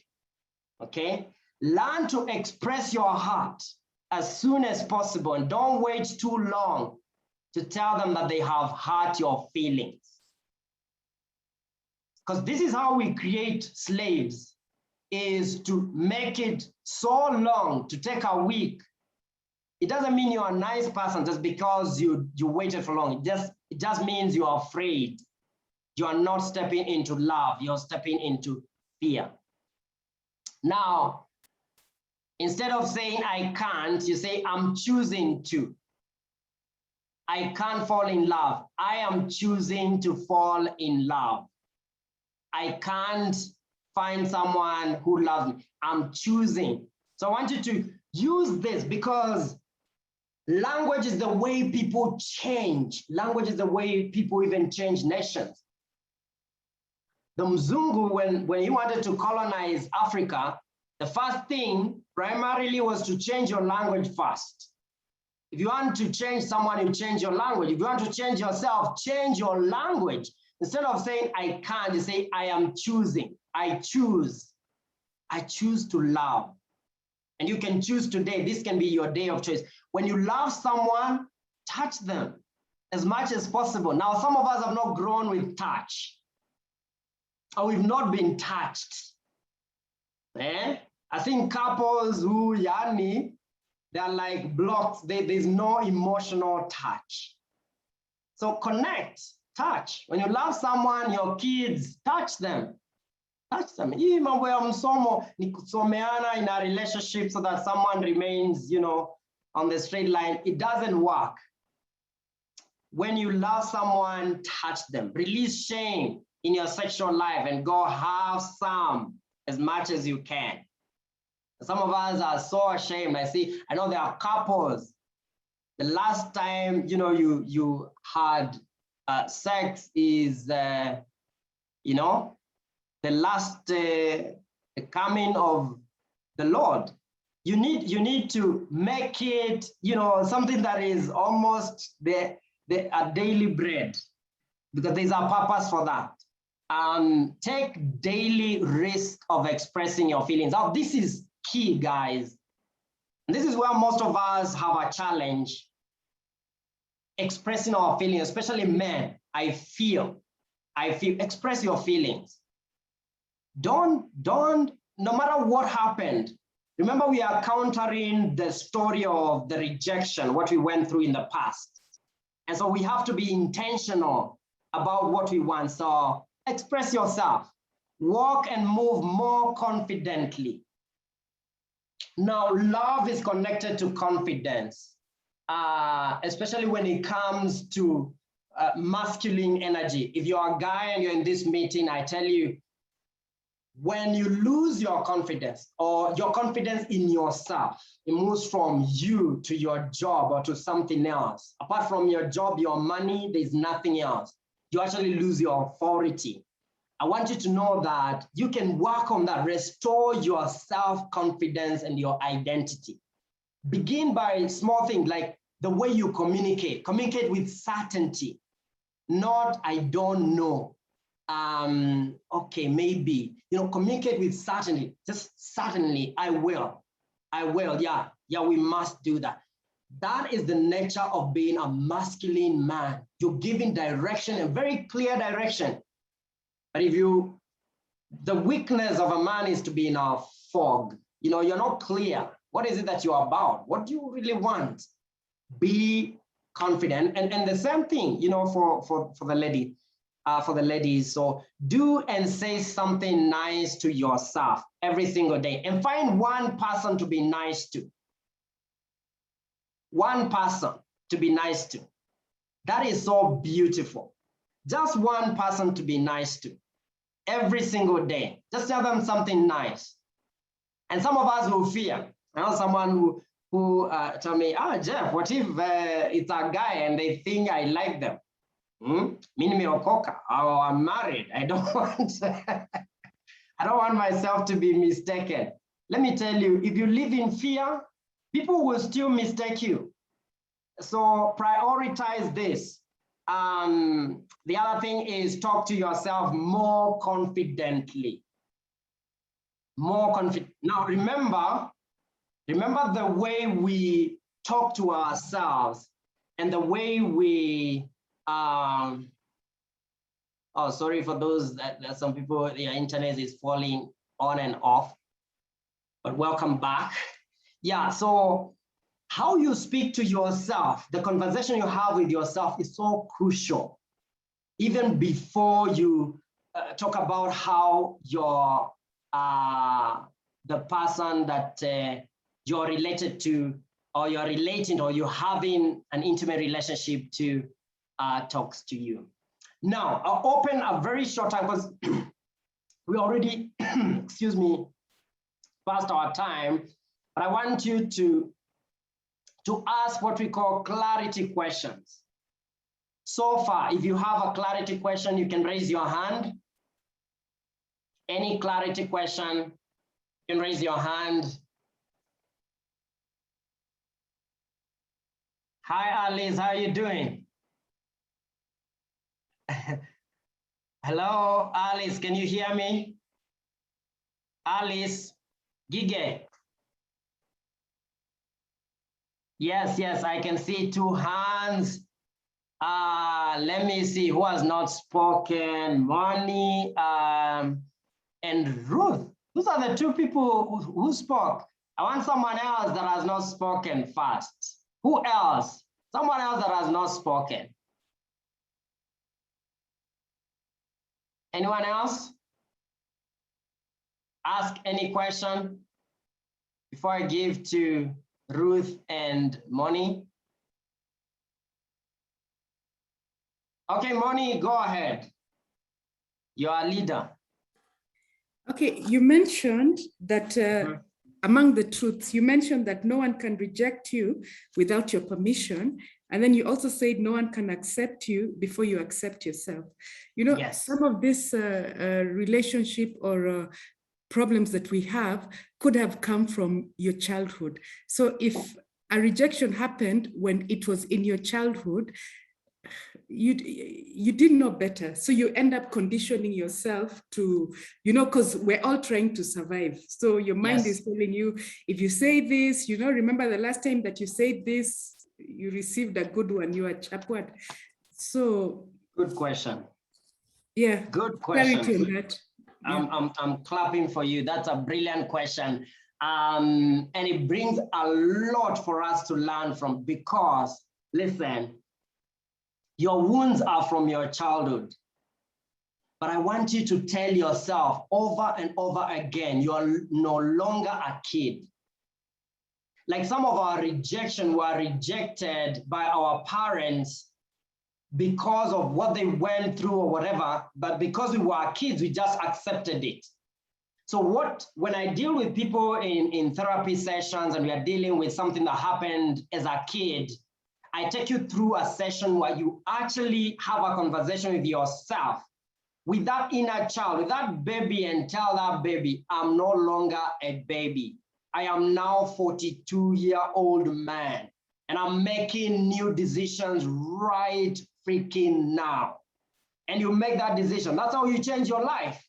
Okay? Learn to express your heart as soon as possible, and don't wait too long to tell them that they have hurt your feelings. Because this is how we create slaves, is to make it so long, to take a week. It doesn't mean you're a nice person just because you waited for long. It just means you are afraid. You are not stepping into love. You're stepping into fear. Now, instead of saying I can't, you say I'm choosing to. I can't fall in love. I am choosing to fall in love. I can't find someone who loves me. I'm choosing. So I want you to use this, because language is the way people change. Language is the way people even change nations. The Mzungu, when he wanted to colonize Africa, the first thing primarily was to change your language first. If you want to change someone, you change your language. If you want to change yourself, change your language. Instead of saying I can't, you say I am choosing. I choose. I choose to love. And you can choose today. This can be your day of choice. When you love someone, touch them as much as possible. Now, some of us have not grown with touch, or we've not been touched. I think couples who, yani, they're like blocks. There's no emotional touch. So connect, touch. When you love someone, your kids, touch them. Touch them. Hii mambo ya msomo ni kusomeana in a relationship so that someone remains, on the straight line. It doesn't work. When you love someone, touch them. Release shame in your sexual life and go have some as much as you can. Some of us are so ashamed. I know there are couples. The last time, you had sex is, the last coming of the Lord. You need to make it, something that is almost a daily bread, because there's a purpose for that. Take daily risk of expressing your feelings. Now, this is key, guys. And this is where most of us have a challenge, expressing our feelings, especially men. I feel, express your feelings. Don't, no matter what happened, remember we are countering the story of the rejection, what we went through in the past. And so we have to be intentional about what we want. So express yourself, walk and move more confidently. Now, love is connected to confidence, especially when it comes to masculine energy. If you're a guy and you're in this meeting, I tell you, when you lose your confidence or your confidence in yourself, it moves from you to your job or to something else. Apart from your job, your money, there's nothing else. You actually lose your authority. I want you to know that you can work on that, restore your self-confidence and your identity. Begin by small things like the way you communicate. Communicate with certainty, not I don't know. Okay, maybe, communicate with certainty. Just certainly, I will, yeah, we must do that. That is the nature of being a masculine man. You're giving direction, a very clear direction. But the weakness of a man is to be in a fog. You're not clear. What is it that you're about? What do you really want? Be confident. And the same thing, for the lady. For the ladies, so do and say something nice to yourself every single day, and find one person to be nice to. One person to be nice to. That is so beautiful. Just one person to be nice to every single day. Just tell them something nice. And some of us will fear. I know someone who tell me, Jeff, what if it's a guy and they think I like them? I'm married. I don't want myself to be mistaken. Let me tell you, if you live in fear, people will still mistake you. So prioritize this. The other thing is talk to yourself more confidently. More confident. Now remember the way we talk to ourselves and the way we oh, sorry for those that some people, their internet is falling on and off, but welcome back. Yeah, so how you speak to yourself, the conversation you have with yourself is so crucial. Even before you talk about how your the person that you're related to, or you're relating, or you're having an intimate relationship to, talks to you. Now, I'll open a very short time because we already, excuse me, past our time, but I want you to ask what we call clarity questions. So far, if you have a clarity question, you can raise your hand. Any clarity question, you can raise your hand. Hi, Alice, how are you doing? Hello, Alice, can you hear me? Alice, Gige. Yes, I can see 2 hands. Let me see who has not spoken. Moni and Ruth. Those are the 2 people who spoke. I want someone else that has not spoken first. Who else? Someone else that has not spoken. Anyone else? Ask any question before I give to Ruth and Moni. Okay, Moni, go ahead. You are a leader. Okay, you mentioned that among the truths, you mentioned that no one can reject you without your permission. And then you also said no one can accept you before you accept yourself. You know, Yes. Some of this relationship or problems that we have could have come from your childhood. So if a rejection happened when it was in your childhood, you didn't know better. So you end up conditioning yourself to, because we're all trying to survive. So your mind is telling you, if you say this, remember the last time that you said this, you received a good one, you are chapward. So good question. Yeah. Good question. Clarity on that. Yeah. I'm clapping for you. That's a brilliant question. And it brings a lot for us to learn from, because listen, your wounds are from your childhood. But I want you to tell yourself over and over again, you are no longer a kid. Like some of our rejection were rejected by our parents because of what they went through or whatever, but because we were kids, we just accepted it. So when I deal with people in therapy sessions and we are dealing with something that happened as a kid, I take you through a session where you actually have a conversation with yourself, with that inner child, with that baby, and tell that baby, I'm no longer a baby. I am now 42-year-old man, and I'm making new decisions right freaking now. And you make that decision. That's how you change your life.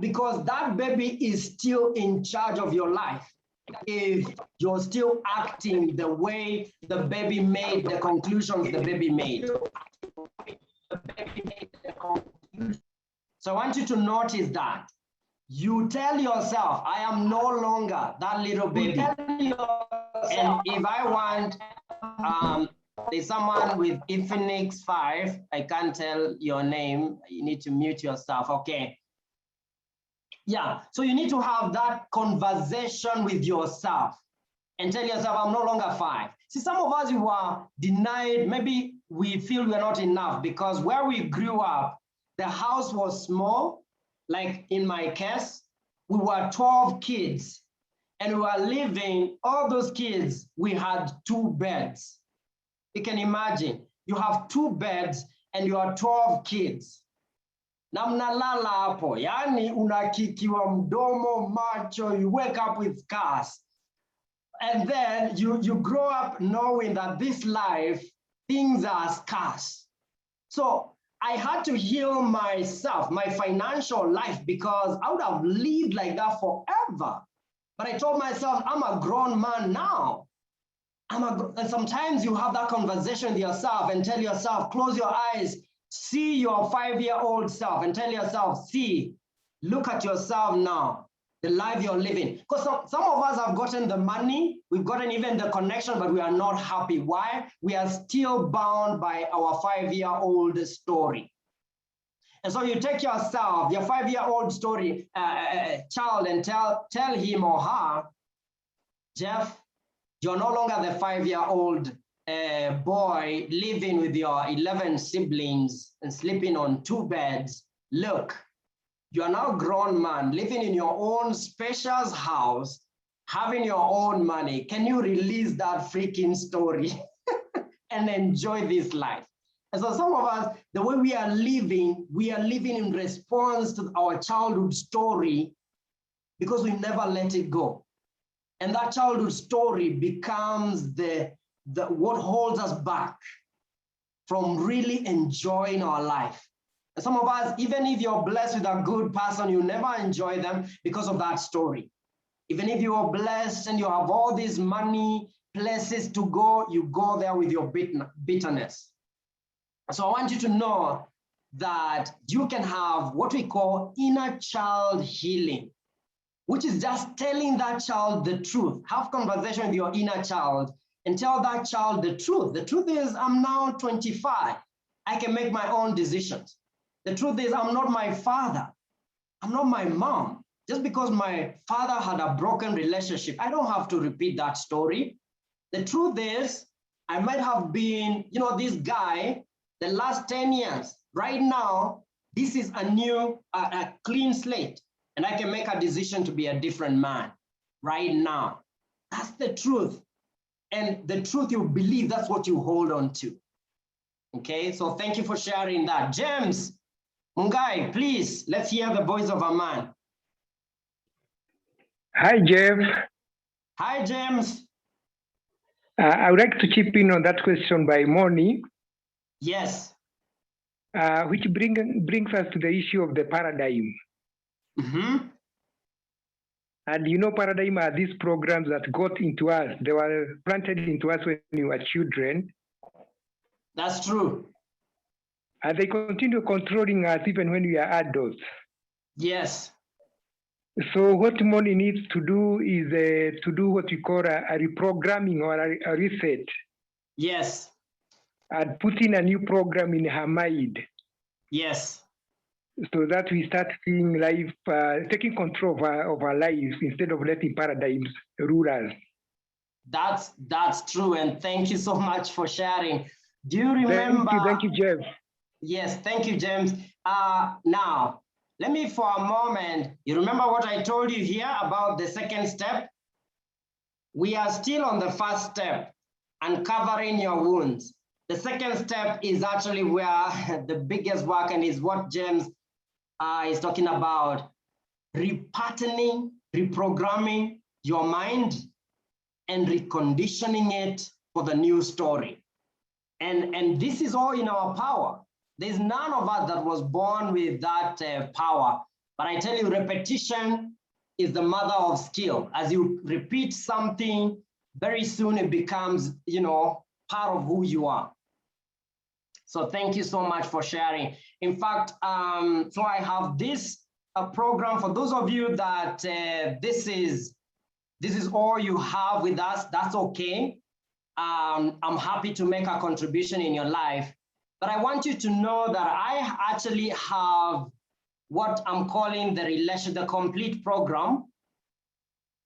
Because that baby is still in charge of your life. If you're still acting the way the baby made the conclusions the baby made. So I want you to notice that. You tell yourself, I am no longer that little baby. And if I want, there's someone with Infinix 5, I can't tell your name, you need to mute yourself, okay. Yeah, so you need to have that conversation with yourself and tell yourself, I'm no longer 5. See, some of us, you are denied, maybe we feel we're not enough because where we grew up, the house was small. Like in my case, we were 12 kids and we were living, all those kids, we had 2 beds. You can imagine, you have 2 beds and you are 12 kids. Na mnalala hapo, yani unakikiwa mdomo, macho, you wake up with scars. And then you grow up knowing that this life, things are scarce. So I had to heal myself, my financial life, because I would have lived like that forever. But I told myself, I'm a grown man now. And sometimes you have that conversation with yourself and tell yourself, close your eyes, see your 5-year-old self and tell yourself, see, look at yourself now, the life you're living. Because some of us have gotten the money, we've gotten even the connection, but we are not happy. Why? We are still bound by our 5-year-old story. And so you take yourself, your 5-year-old story, child, and tell him or her, Jeff, you're no longer the 5-year-old boy living with your 11 siblings and sleeping on 2 beds. Look, you are now a grown man living in your own spacious house, having your own money. Can you release that freaking story and enjoy this life? And so some of us, the way we are living in response to our childhood story because we never let it go. And that childhood story becomes what holds us back from really enjoying our life. And some of us, even if you're blessed with a good person, you never enjoy them because of that story. Even if you are blessed and you have all this money, places to go, you go there with your bitterness. So I want you to know that you can have what we call inner child healing, which is just telling that child the truth. Have conversation with your inner child and tell that child the truth. The truth is, I'm now 25. I can make my own decisions. The truth is, I'm not my father. I'm not my mom. Just because my father had a broken relationship, I don't have to repeat that story. The truth is, I might have been, this guy the last 10 years. Right now, this is a clean slate. And I can make a decision to be a different man right now. That's the truth. And the truth you believe, that's what you hold on to. Okay, so thank you for sharing that. James, Mungai, please, let's hear the voice of a man. Hi, Jeff. Hi, James. I would like to chip in on that question by Moni. Yes. Which brings us to the issue of the paradigm. Mm-hmm. And paradigm are these programs that got into us. They were planted into us when we were children. That's true. And they continue controlling us even when we are adults. Yes. So what Moni needs to do is to do what we call a reprogramming or a reset. Yes. And put in a new program in her mind. Yes. So that we start seeing life, taking control of our lives instead of letting paradigms rule us. That's true, and thank you so much for sharing. Do you remember? Thank you, Jeff. Yes, thank you, James. Now, let me for a moment, you remember what I told you here about the second step? We are still on the first step, uncovering your wounds. The second step is actually where the biggest work, and is what James is talking about, repatterning, reprogramming your mind and reconditioning it for the new story. And this is all in our power. There's none of us that was born with that power. But I tell you, repetition is the mother of skill. As you repeat something, very soon it becomes, part of who you are. So thank you so much for sharing. In fact, so I have this program for those of you that this is all you have with us. That's okay. I'm happy to make a contribution in your life, but I want you to know that I actually have what I'm calling the complete program,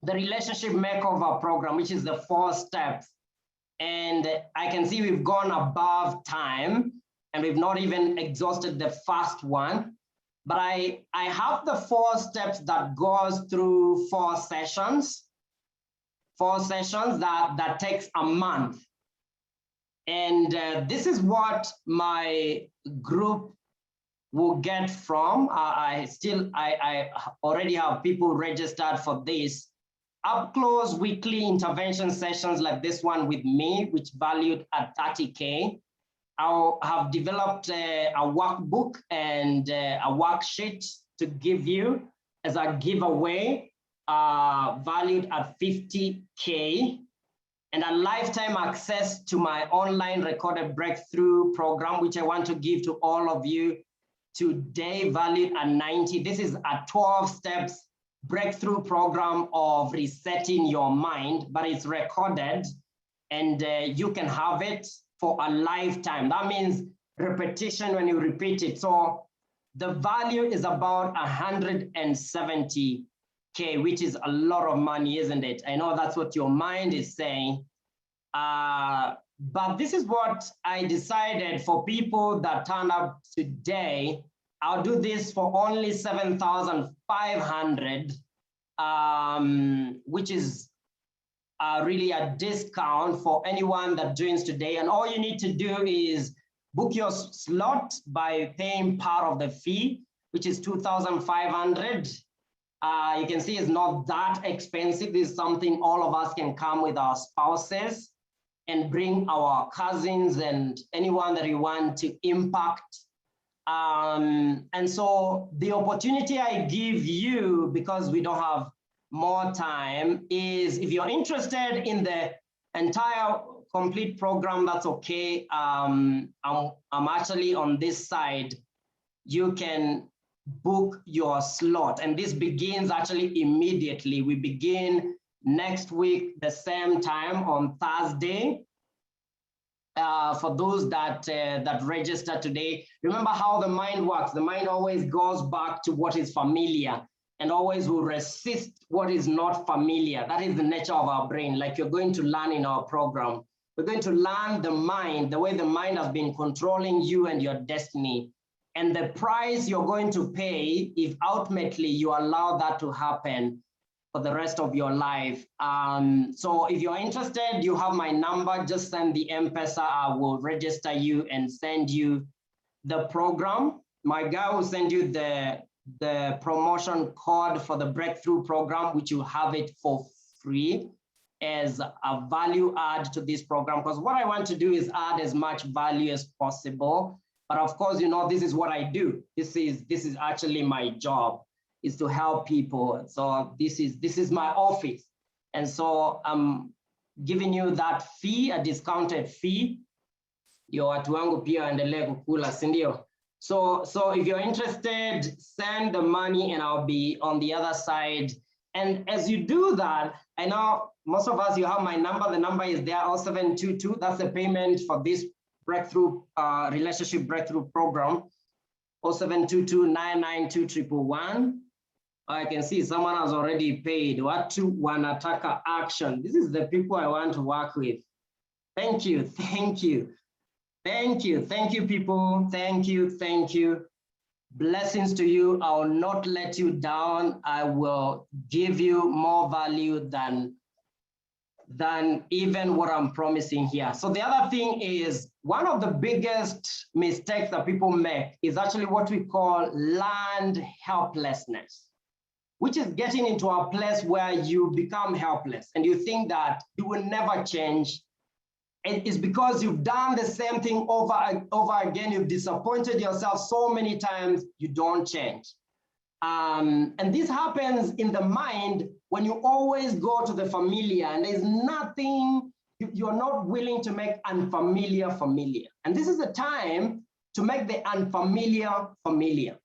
the relationship makeover program, which is the 4 steps. And I can see we've gone above time and we've not even exhausted the first one, but I have the 4 steps that goes through 4 sessions. 4 sessions that takes a month. And this is what my group will get from. I already have people registered for this. Up close weekly intervention sessions like this one with me, which valued at 30K. I'll have developed a workbook and a worksheet to give you as a giveaway, valued at 50K, and a lifetime access to my online recorded breakthrough program, which I want to give to all of you today, valued at 90. This is a 12 steps breakthrough program of resetting your mind, but it's recorded and you can have it for a lifetime. That means repetition when you repeat it. So the value is about 170K, which is a lot of money, isn't it? I know that's what your mind is saying. But this is what I decided for people that turn up today. I'll do this for only 7,500, which is really a discount for anyone that joins today. And all you need to do is book your slot by paying part of the fee, which is 2,500. You can see it's not that expensive. This is something all of us can come with our spouses and bring our cousins and anyone that we want to impact. And so the opportunity I give you, because we don't have more time, is if you're interested in the entire complete program, that's okay. I'm actually on this side. You can book your slot, and this begins actually immediately. We begin next week, the same time on Thursday. For those that register today, remember how the mind works. The mind always goes back to what is familiar and always will resist what is not familiar. That is the nature of our brain, like you're going to learn in our program. We're going to learn the mind, the way the mind has been controlling you and your destiny, and the price you're going to pay if ultimately you allow that to happen for the rest of your life. So if you're interested, you have my number, just send the M-Pesa, I will register you and send you the program. My guy will send you the promotion code for the breakthrough program, which you have it for free as a value add to this program. Because what I want to do is add as much value as possible. But of course, you know, this is what I do. This is actually my job, is to help people. So this is my office. And so I'm giving you that fee, a discounted fee. Yo watu wangu pia endelee kukula, si ndio? So if you're interested, send the money and I'll be on the other side. And as you do that, I know most of us, you have my number. The number is there, 0722. That's the payment for this breakthrough relationship breakthrough program, 0722-992-111. I can see someone has already paid. Watu wanataka action. This is the people I want to work with. Thank you, thank you, thank you, thank you, people. Thank you, thank you. Blessings to you. I will not let you down. I will give you more value than even what I'm promising here. So the other thing is, one of the biggest mistakes that people make is actually what we call learned helplessness, which is getting into a place where you become helpless and you think that you will never change. It is because you've done the same thing over and over again. You've disappointed yourself so many times, you don't change. And this happens in the mind when you always go to the familiar and there's nothing, you're not willing to make unfamiliar familiar. And this is the time to make the unfamiliar familiar.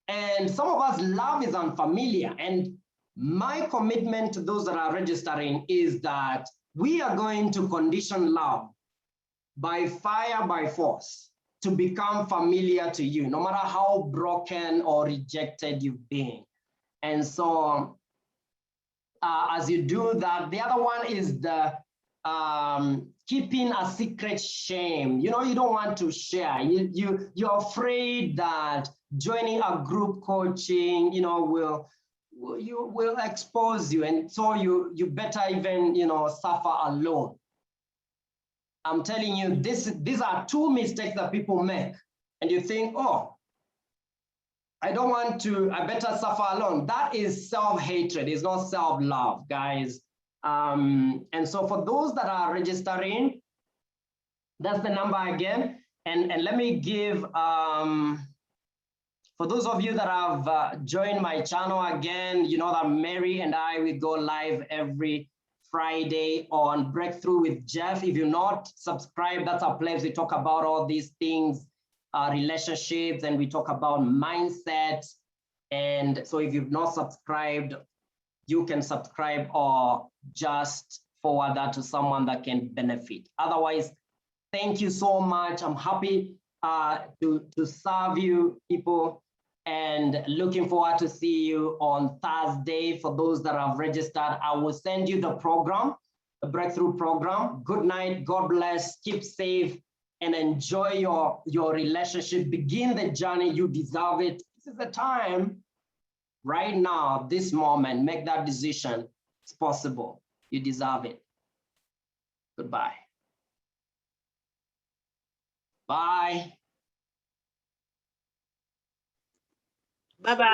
And some of us, love is unfamiliar. And my commitment to those that are registering is that we are going to condition love by fire, by force, to become familiar to you, no matter how broken or rejected you've been. And so as you do that, the other one is the keeping a secret shame. You know, you don't want to share. You're afraid that joining a group coaching, you know, will expose you. And so you better even, you know, suffer alone. I'm telling you, these are two mistakes that people make. And you think, oh, I don't want to, I better suffer alone. That is self-hatred, it's not self-love, guys. And so for those that are registering, that's the number again. And let me give, for those of you that have joined my channel again, you know that Mary and I, we go live every Friday on Breakthrough with Jeff. If you're not subscribed, that's our place. We talk about all these things, relationships, and we talk about mindset. And so if you've not subscribed, you can subscribe or just forward that to someone that can benefit. Otherwise, thank you so much. I'm happy to serve you people, and looking forward to see you on Thursday. For those that have registered, I will send you the program, the Breakthrough program. Good night, God bless, keep safe, and enjoy your relationship. Begin the journey, you deserve it. This is the time, right now, this moment, make that decision. It's possible, you deserve it. Goodbye. Bye. Bye-bye.